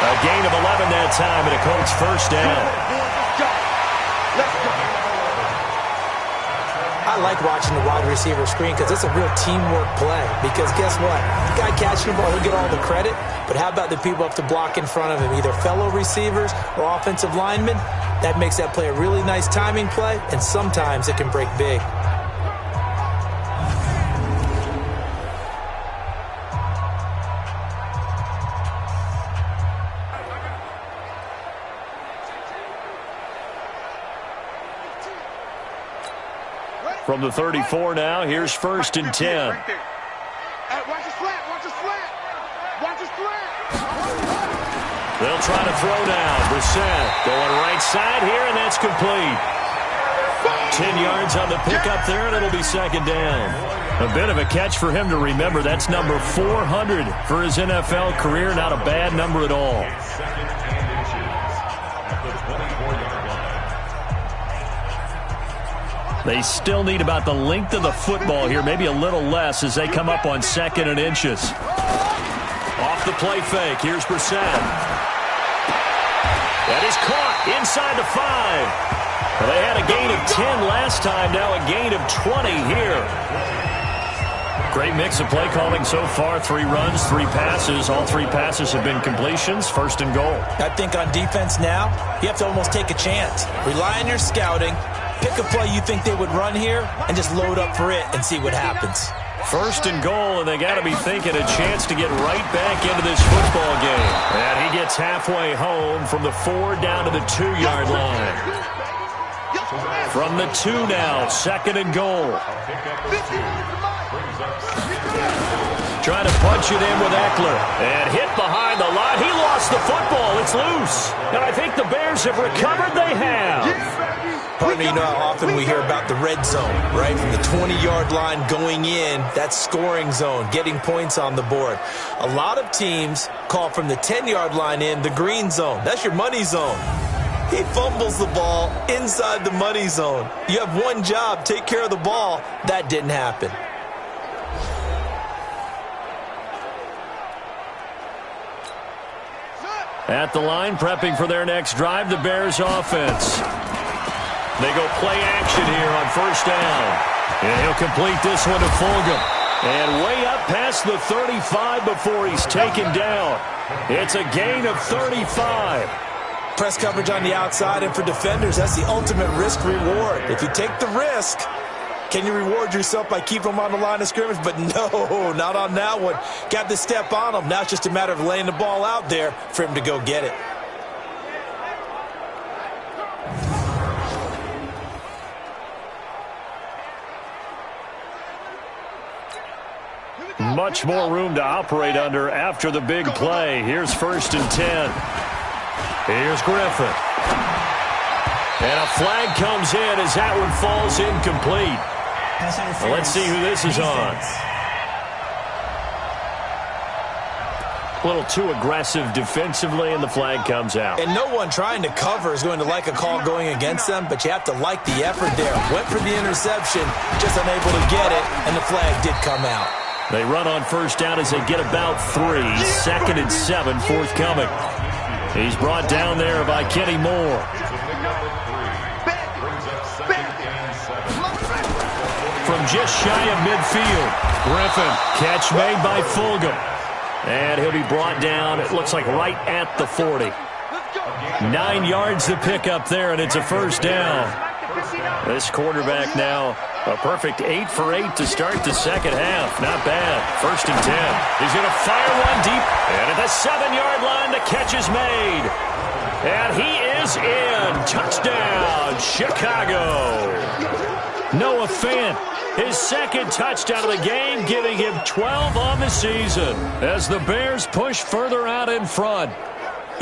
A gain of 11 that time and a Colts first down. I like watching the wide receiver screen because it's a real teamwork play. Because guess what? The guy catching the ball, he'll get all the credit. But how about the people up to block in front of him, either fellow receivers or offensive linemen? That makes that play a really nice timing play, and sometimes it can break big. From the 34 now, here's 1st and 10. Watch the slant, watch the slant. Watch the slant. They'll try to throw now. Brissett going right side here, and that's complete. 10 yards on the pickup there, and it'll be 2nd down. A bit of a catch for him to remember. That's number 400 for his NFL career. Not a bad number at all. They still need about the length of the football here, maybe a little less as they come up on 2nd and inches. Off the play fake. Here's Brissett. That is caught inside the 5. They had a gain of 10 last time, now a gain of 20 here. Great mix of play calling so far. 3 runs, 3 passes. All 3 passes have been completions. 1st and goal. I think on defense now, you have to almost take a chance. Rely on your scouting. Pick a play you think they would run here and just load up for it and see what happens. 1st and goal, and they got to be thinking a chance to get right back into this football game. And he gets halfway home from the 4 down to the 2-yard line. From the 2 now, 2nd and goal. Trying to punch it in with Eckler. And hit behind the line. He lost the football. It's loose. And I think the Bears have recovered. They have. Partner, you know how often we hear about the red zone, right? From the 20-yard line going in, that's scoring zone, getting points on the board. A lot of teams call from the 10-yard line in the green zone. That's your money zone. He fumbles the ball inside the money zone. You have one job, take care of the ball. That didn't happen. At the line, prepping for their next drive, the Bears offense. They go play action here on 1st down. And he'll complete this one to Fulgham. And way up past the 35 before he's taken down. It's a gain of 35. Press coverage on the outside, and for defenders, that's the ultimate risk-reward. If you take the risk, can you reward yourself by keeping them on the line of scrimmage? But no, not on that one. Got to step on them. Now it's just a matter of laying the ball out there for him to go get it. Much more room to operate under after the big play. Here's 1st and 10. Here's Griffin. And a flag comes in as that one falls incomplete. Well, let's see who this is on. A little too aggressive defensively, and the flag comes out. And no one trying to cover is going to like a call going against them, but you have to like the effort there. Went for the interception, just unable to get it, and the flag did come out. They run on 1st down as they get about 3. 2nd and 7, forthcoming. He's brought down there by Kenny Moore. From just shy of midfield, Griffin, catch made by Fulgham. And he'll be brought down, it looks like right at the 40. 9 yards to pick up there, and it's a 1st down. This quarterback now, a perfect 8 for 8 to start the 2nd half. Not bad. 1st and 10. He's going to fire one deep. And at the 7-yard line, the catch is made. And he is in. Touchdown, Chicago. Noah Fant, his 2nd touchdown of the game, giving him 12 on the season as the Bears push further out in front.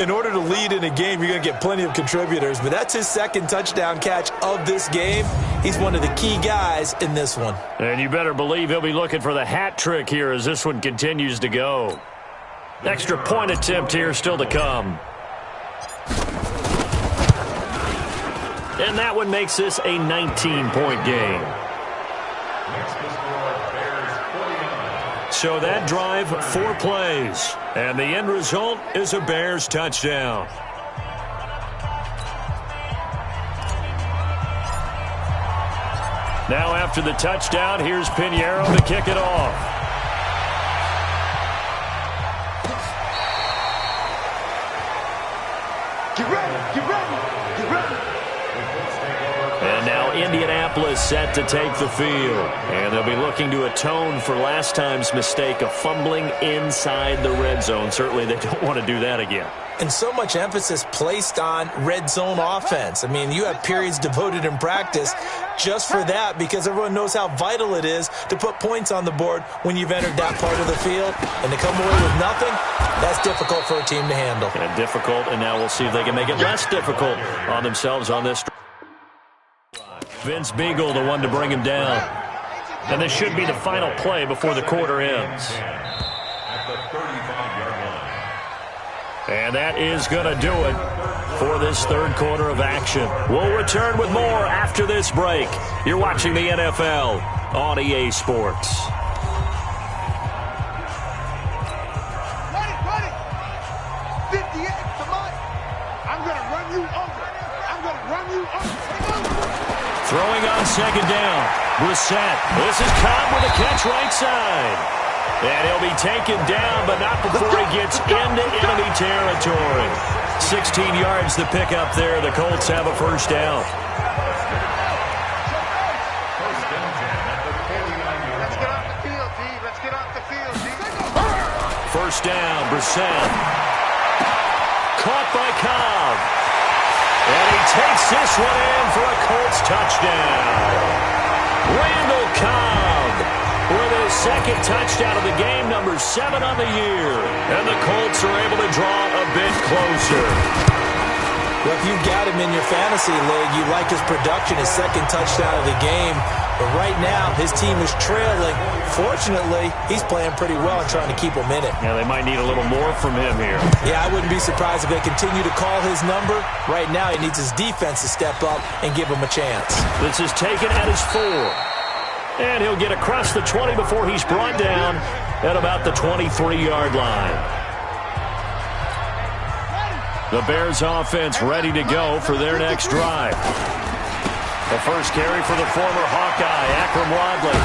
In order to lead in a game, you're going to get plenty of contributors, but that's his second touchdown catch of this game. He's one of the key guys in this one. And you better believe he'll be looking for the hat trick here as this one continues to go. Extra point attempt here still to come. And that one makes this a 19-point game. So that drive, 4 plays. And the end result is a Bears touchdown. Now after the touchdown, here's Pinheiro to kick it off. Get ready, get ready, get ready. And now Indianapolis set to take the field. And they'll be looking to atone for last time's mistake of fumbling inside the red zone. Certainly they don't want to do that again. And so much emphasis placed on red zone offense. I mean, you have periods devoted in practice just for that because everyone knows how vital it is to put points on the board when you've entered that part of the field. And to come away with nothing, that's difficult for a team to handle. And difficult, and now we'll see if they can make it less difficult on themselves on this. Vince Beagle, the one to bring him down. And this should be the final play before the quarter ends. And that is going to do it for this third quarter of action. We'll return with more after this break. You're watching the NFL on EA Sports. Ready. 58 to mine. I'm going to run you over. I'm going to run you over. Throwing on second down. Brissett. This is Cobb with a catch right side. And he'll be taken down, but not before he gets into enemy territory. 16 yards to pick up there. The Colts have a first down. Let's get off the field, D. Let's get off the field, D. First down, Brissett. Caught by Cobb. And he takes this one in for a Colts touchdown. Randall Cobb with his second touchdown of the game, number 7 on the year. And the Colts are able to draw a bit closer. Well, if you've got him in your fantasy league, you like his production, his second touchdown of the game. But right now, his team is trailing. Fortunately, he's playing pretty well and trying to keep him in it. Yeah, they might need a little more from him here. Yeah, I wouldn't be surprised if they continue to call his number. Right now, he needs his defense to step up and give him a chance. This is taken at his 4. And he'll get across the 20 before he's brought down at about the 23-yard line. The Bears offense ready to go for their next drive. The first carry for the former Hawkeye, Akram Wadley.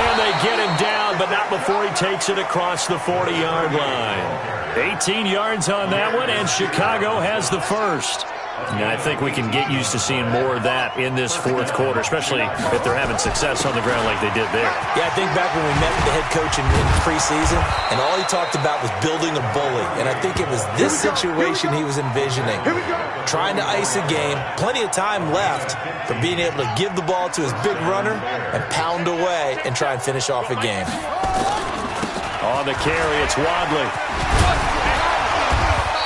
And they get him down, but not before he takes it across the 40-yard line. 18 yards on that one, and Chicago has the first. And I think we can get used to seeing more of that in this fourth quarter, especially if they're having success on the ground like they did there. Yeah, I think back when we met with the head coach in preseason, and all he talked about was building a bully. And I think it was this situation he was envisioning. Trying to ice a game, plenty of time left, but being able to give the ball to his big runner and pound away and try and finish off a game. On the carry, it's Wadley.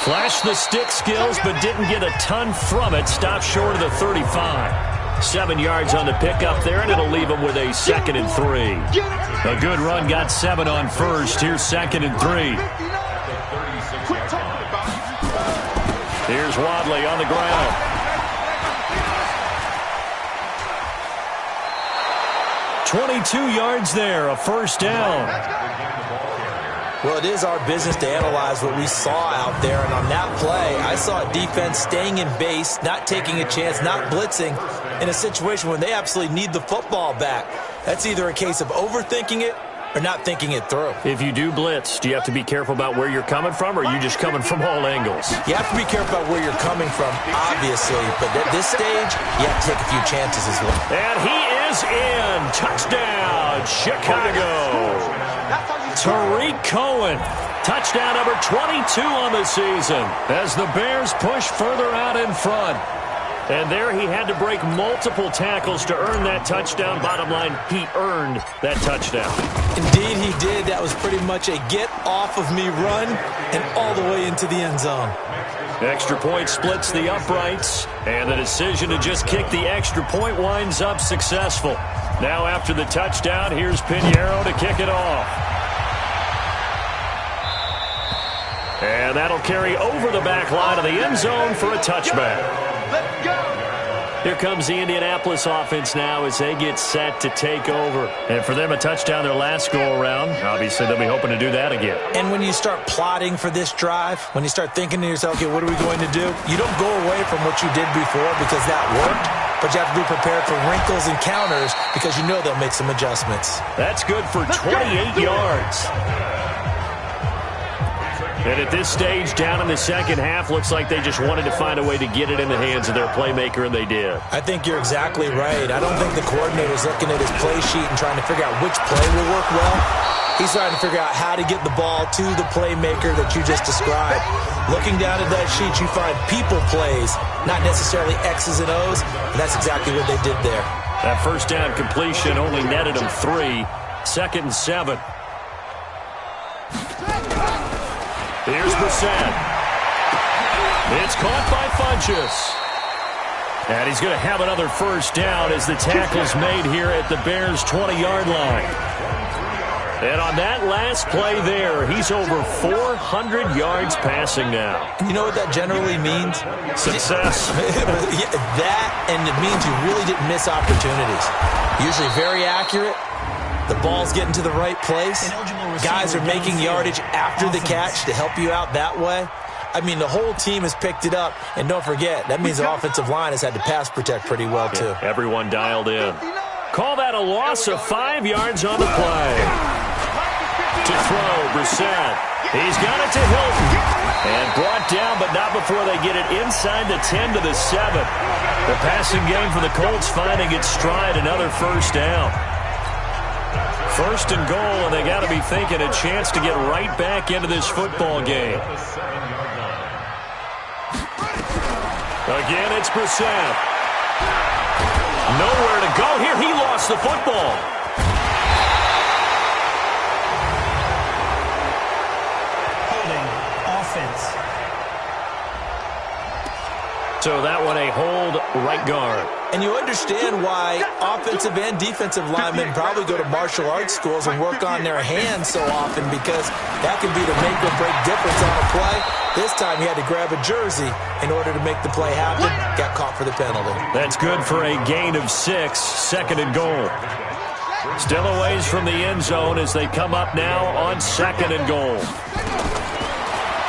Flashed the stick skills, but didn't get a ton from it. Stopped short of the 35. 7 yards on the pickup there, and it'll leave him with a 2nd and 3. A good run got 7 on first. Here's 2nd and 3. Here's Wadley on the ground. "22 yards there, a first down. Well, it is our business to analyze what we saw out there, and on that play, I saw a defense staying in base, not taking a chance, not blitzing, in a situation when they absolutely need the football back. That's either a case of overthinking it or not thinking it through. If you do blitz, do you have to be careful about where you're coming from, or are you just coming from all angles? You have to be careful about where you're coming from, obviously, but at this stage, you have to take a few chances as well. And he is in. Touchdown, Chicago. Tariq Cohen, touchdown number 22 on the season as the Bears push further out in front. And there he had to break multiple tackles to earn that touchdown. Bottom line, he earned that touchdown. Indeed, he did. That was pretty much a get-off-of-me run and all the way into the end zone. Extra point splits the uprights, and the decision to just kick the extra point winds up successful. Now after the touchdown, here's Pinheiro to kick it off. And that'll carry over the back line of the end zone for a touchback. Let's go. Here comes the Indianapolis offense now as they get set to take over. And for them, a touchdown their last go-around. Obviously, they'll be hoping to do that again. And when you start plotting for this drive, when you start thinking to yourself, okay, what are we going to do? You don't go away from what you did before because that worked, but you have to be prepared for wrinkles and counters because you know they'll make some adjustments. That's good for 28 yards. And at this stage, down in the second half, looks like they just wanted to find a way to get it in the hands of their playmaker, and they did. I think you're exactly right. I don't think the coordinator's looking at his play sheet and trying to figure out which play will work well. He's trying to figure out how to get the ball to the playmaker that you just described. Looking down at that sheet, you find people plays, not necessarily X's and O's, and that's exactly what they did there. That first down completion only netted them 3. 2nd and 7. Here's Brissett. It's caught by Funchess. And he's going to have another first down as the tackle's made here at the Bears' 20-yard line. And on that last play there, he's over 400 yards passing now. You know what that generally means? Success. That, and it means you really didn't miss opportunities. Usually very accurate. The ball's getting to the right place. Guys are making yardage after the catch to help you out that way. I mean, the whole team has picked it up. And don't forget, that means the offensive line has had to pass protect pretty well, too. Yeah, everyone dialed in. Call that a loss of 5 yards on the play. To throw, Brissett. He's got it to Hilton. And brought down, but not before they get it inside the 10 to the 7. The passing game for the Colts finding its stride, another first down. 1st and goal, and they got to be thinking a chance to get right back into this football game. Again, it's Brissett. Nowhere to go here. He lost the football. Holding offense. So that one a hold right guard. And you understand why offensive and defensive linemen probably go to martial arts schools and work on their hands so often, because that can be the make or break difference on a play. This time he had to grab a jersey in order to make the play happen. Got caught for the penalty. That's good for a gain of 6, 2nd and goal. Still a ways from the end zone as they come up now on 2nd and goal.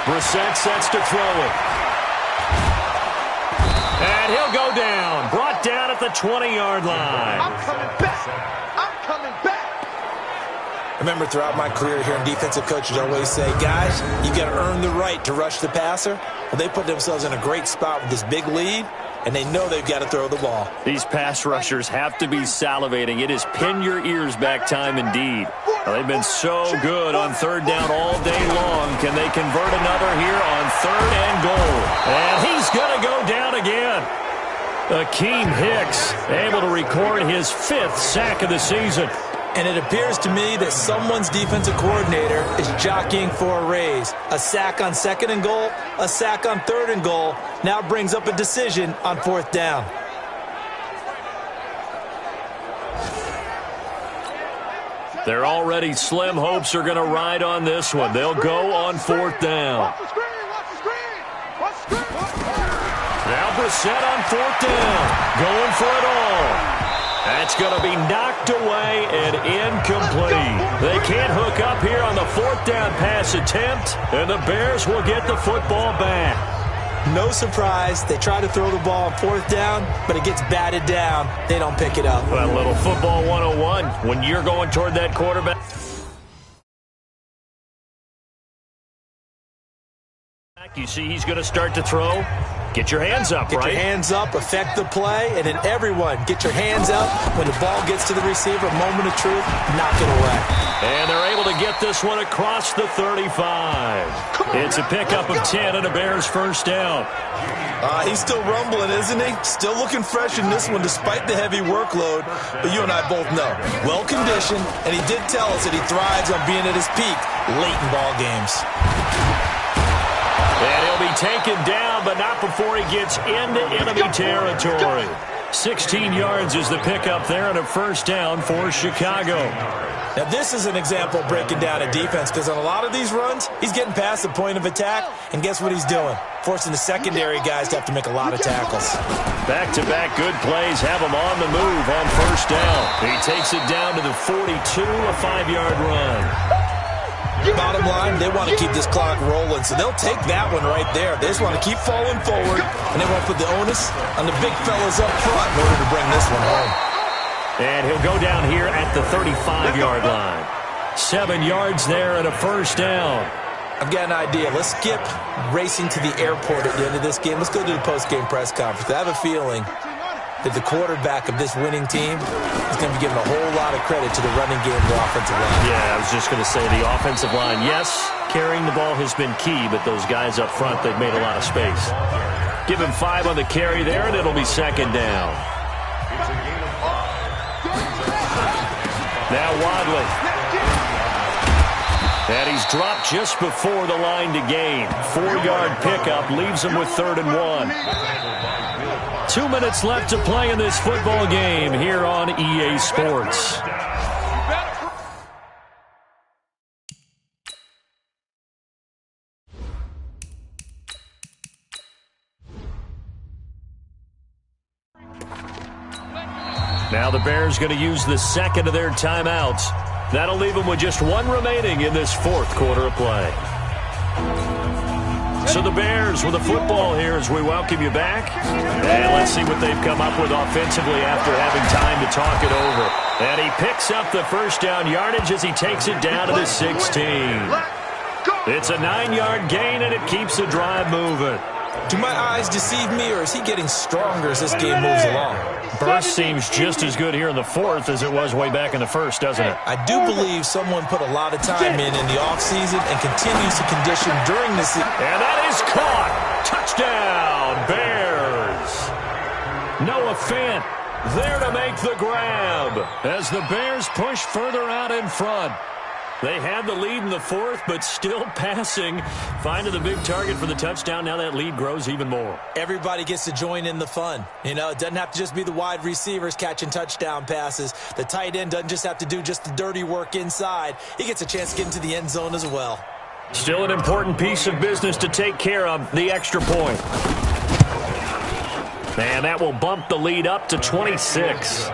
Brissett sets to throw it. And he'll go down. Brought down at the 20-yard line. I'm coming back. I'm coming back. I remember throughout my career here in defensive coaches always say, guys, you got to earn the right to rush the passer. Well, they put themselves in a great spot with this big lead, and they know they've got to throw the ball. These pass rushers have to be salivating. It is pin your ears back time indeed. Well, they've been so good on 3rd down all day long. Can they convert another here on 3rd and goal? And he's going to go down again. Akeem Hicks able to record his 5th sack of the season. And it appears to me that someone's defensive coordinator is jockeying for a raise. A sack on 2nd and goal, a sack on 3rd and goal, now brings up a decision on 4th down. They're already slim hopes are going to ride on this one. They'll go on 4th down. Watch the screen. Watch the screen. Watch the screen. Now Brissett on 4th down. Going for it all. That's going to be knocked away and incomplete. They can't hook up here on the 4th down pass attempt, and the Bears will get the football back. No surprise. They try to throw the ball on 4th down, but it gets batted down. They don't pick it up. Well, a little football 101 when you're going toward that quarterback. You see he's going to start to throw. Get your hands up, Get right? your hands up, affect the play, and then everyone get your hands up. When the ball gets to the receiver, moment of truth, knock it away. And they're able to get this one across the 35. Come It's a pickup of 10 and a Bears first down. He's still rumbling, isn't he? Still looking fresh in this one despite the heavy workload. But you and I both know, well-conditioned, and he did tell us that he thrives on being at his peak late in ball games. And he'll be taken down, but not before he gets into enemy territory. 16 yards is the pickup there and a first down for Chicago. Now, this is an example of breaking down a defense because on a lot of these runs, he's getting past the point of attack, and guess what he's doing? Forcing the secondary guys to have to make a lot of tackles. Back-to-back good plays have him on the move on first down. He takes it down to the 42, a 5-yard run. Bottom line, they want to keep this clock rolling, so they'll take that one right there. They just want to keep falling forward, and they want to put the onus on the big fellas up front in order to bring this one home. And he'll go down here at the 35-yard line. 7 yards there and a first down. I've got an idea. Let's skip racing to the airport at the end of this game. Let's go to the post-game press conference. I have a feeling that the quarterback of this winning team is going to be given a whole lot of credit to the running game of the offensive line. Yeah, I was just going to say the offensive line, yes, carrying the ball has been key, but those guys up front, they've made a lot of space. Give him 5 on the carry there, and it'll be second down. Now Wadley. And he's dropped just before the line to gain. 4-yard pickup leaves him with 3rd and 1. 2 minutes left to play in this football game here on EA Sports. Now the Bears going to use the second of their timeouts. That'll leave them with just 1 remaining in this 4th quarter of play. So the Bears with the football here as we welcome you back. And let's see what they've come up with offensively after having time to talk it over. And he picks up the first down yardage as he takes it down to the 16. It's a 9-yard gain, and it keeps the drive moving. Do my eyes deceive me, or is he getting stronger as this game moves along? Burst seems just as good here in the 4th as it was way back in the 1st, doesn't it? I do believe someone put a lot of time in the offseason and continues to condition during the season. And that is caught. Touchdown, Bears. Noah Fant there to make the grab as the Bears push further out in front. They had the lead in the 4th, but still passing. Finding the big target for the touchdown. Now that lead grows even more. Everybody gets to join in the fun. You know, it doesn't have to just be the wide receivers catching touchdown passes. The tight end doesn't just have to do just the dirty work inside. He gets a chance to get into the end zone as well. Still an important piece of business to take care of, the extra point. And that will bump the lead up to 26.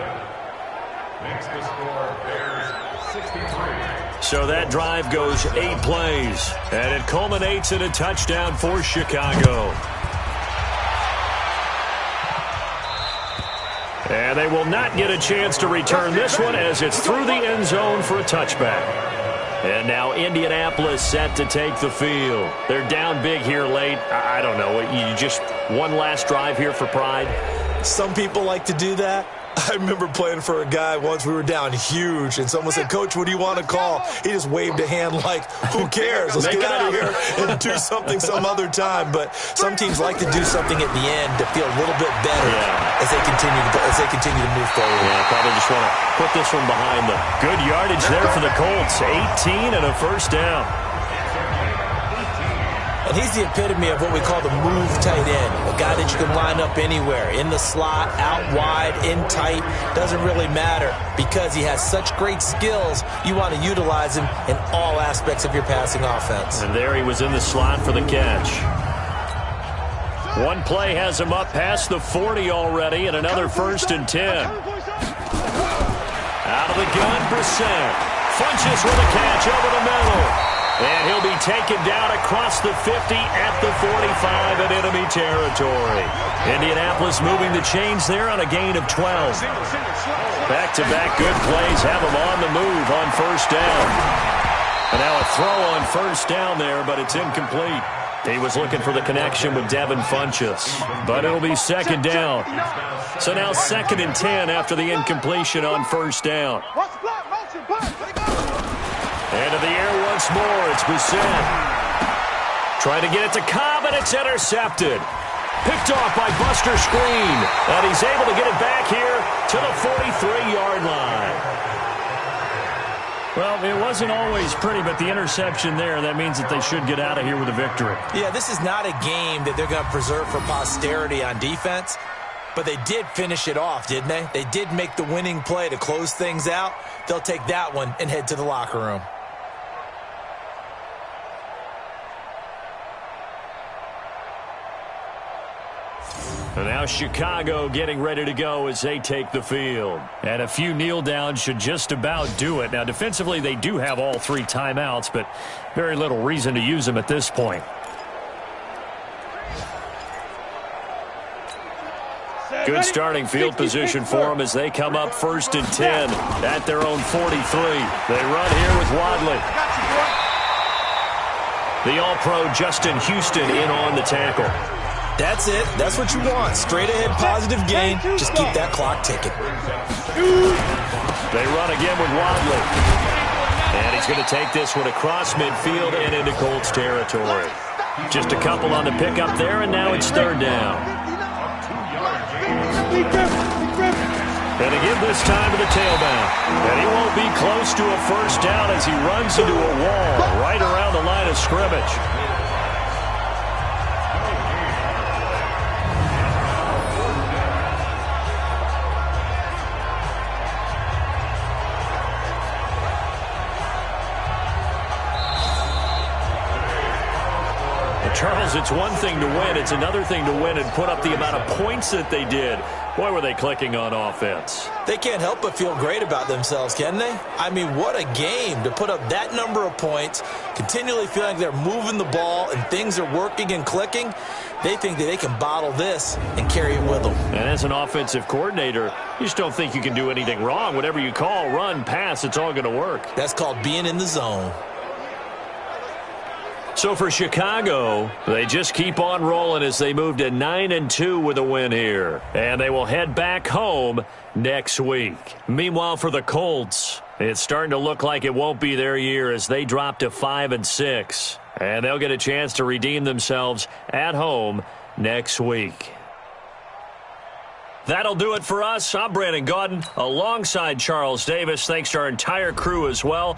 Makes the score Bears 63. So that drive goes 8 plays, and it culminates in a touchdown for Chicago. And they will not get a chance to return this one as it's through the end zone for a touchback. And now Indianapolis set to take the field. They're down big here late. I don't know. You just one last drive here for pride? Some people like to do that. I remember playing for a guy once. We were down huge, and someone said, "Coach, what do you want to call?" He just waved a hand like, "Who cares? Let's get out of here and do something some other time." But some teams like to do something at the end to feel a little bit better as they continue to move forward. Yeah, probably just want to put this one behind them. Good yardage there for the Colts. 18 and a first down. And he's the epitome of what we call the move tight end, a guy that you can line up anywhere, in the slot, out wide, in tight, doesn't really matter because he has such great skills. You want to utilize him in all aspects of your passing offense. And there he was in the slot for the catch. One play has him up past the 40 already, and another 1st and 10. Out of the gun, Brissett. Funches with a catch over the middle. And he'll be taken down across the 50 at the 45 in enemy territory. Indianapolis moving the chains there on a gain of 12. Back-to-back good plays have him on the move on first down. And now a throw on first down there, but it's incomplete. He was looking for the connection with Devin Funchess, but it'll be second down. So now 2nd and 10 after the incompletion on first down. And to the air once more, it's Brissett. Trying to get it to Cobb, and it's intercepted. Picked off by Buster Screen, and he's able to get it back here to the 43-yard line. Well, it wasn't always pretty, but the interception there, that means that they should get out of here with a victory. Yeah, this is not a game that they're going to preserve for posterity on defense, but they did finish it off, didn't they? They did make the winning play to close things out. They'll take that one and head to the locker room. And now Chicago getting ready to go as they take the field. And a few kneel downs should just about do it. Now, defensively, they do have all 3 timeouts, but very little reason to use them at this point. Good starting field position for them as they come up 1st and 10 at their own 43. They run here with Wadley. The All-Pro Justin Houston in on the tackle. That's it. That's what you want. Straight ahead, positive gain. Just keep that clock ticking. They run again with Wadley. And he's going to take this one across midfield and into Colts territory. Just a couple on the pickup there, and now it's 3rd down. And again this time to the tailback. And he won't be close to a 1st down as he runs into a wall right around the line of scrimmage. Charles, it's one thing to win. It's another thing to win and put up the amount of points that they did. Boy, were they clicking on offense. They can't help but feel great about themselves, can they? I mean, what a game to put up that number of points, continually feeling like they're moving the ball and things are working and clicking. They think that they can bottle this and carry it with them. And as an offensive coordinator, you just don't think you can do anything wrong. Whatever you call, run, pass, it's all going to work. That's called being in the zone. So for Chicago, they just keep on rolling as they move to 9-2 with a win here. And they will head back home next week. Meanwhile, for the Colts, it's starting to look like it won't be their year as they drop to 5-6. And they'll get a chance to redeem themselves at home next week. That'll do it for us. I'm Brandon Gaudin alongside Charles Davis. Thanks to our entire crew as well.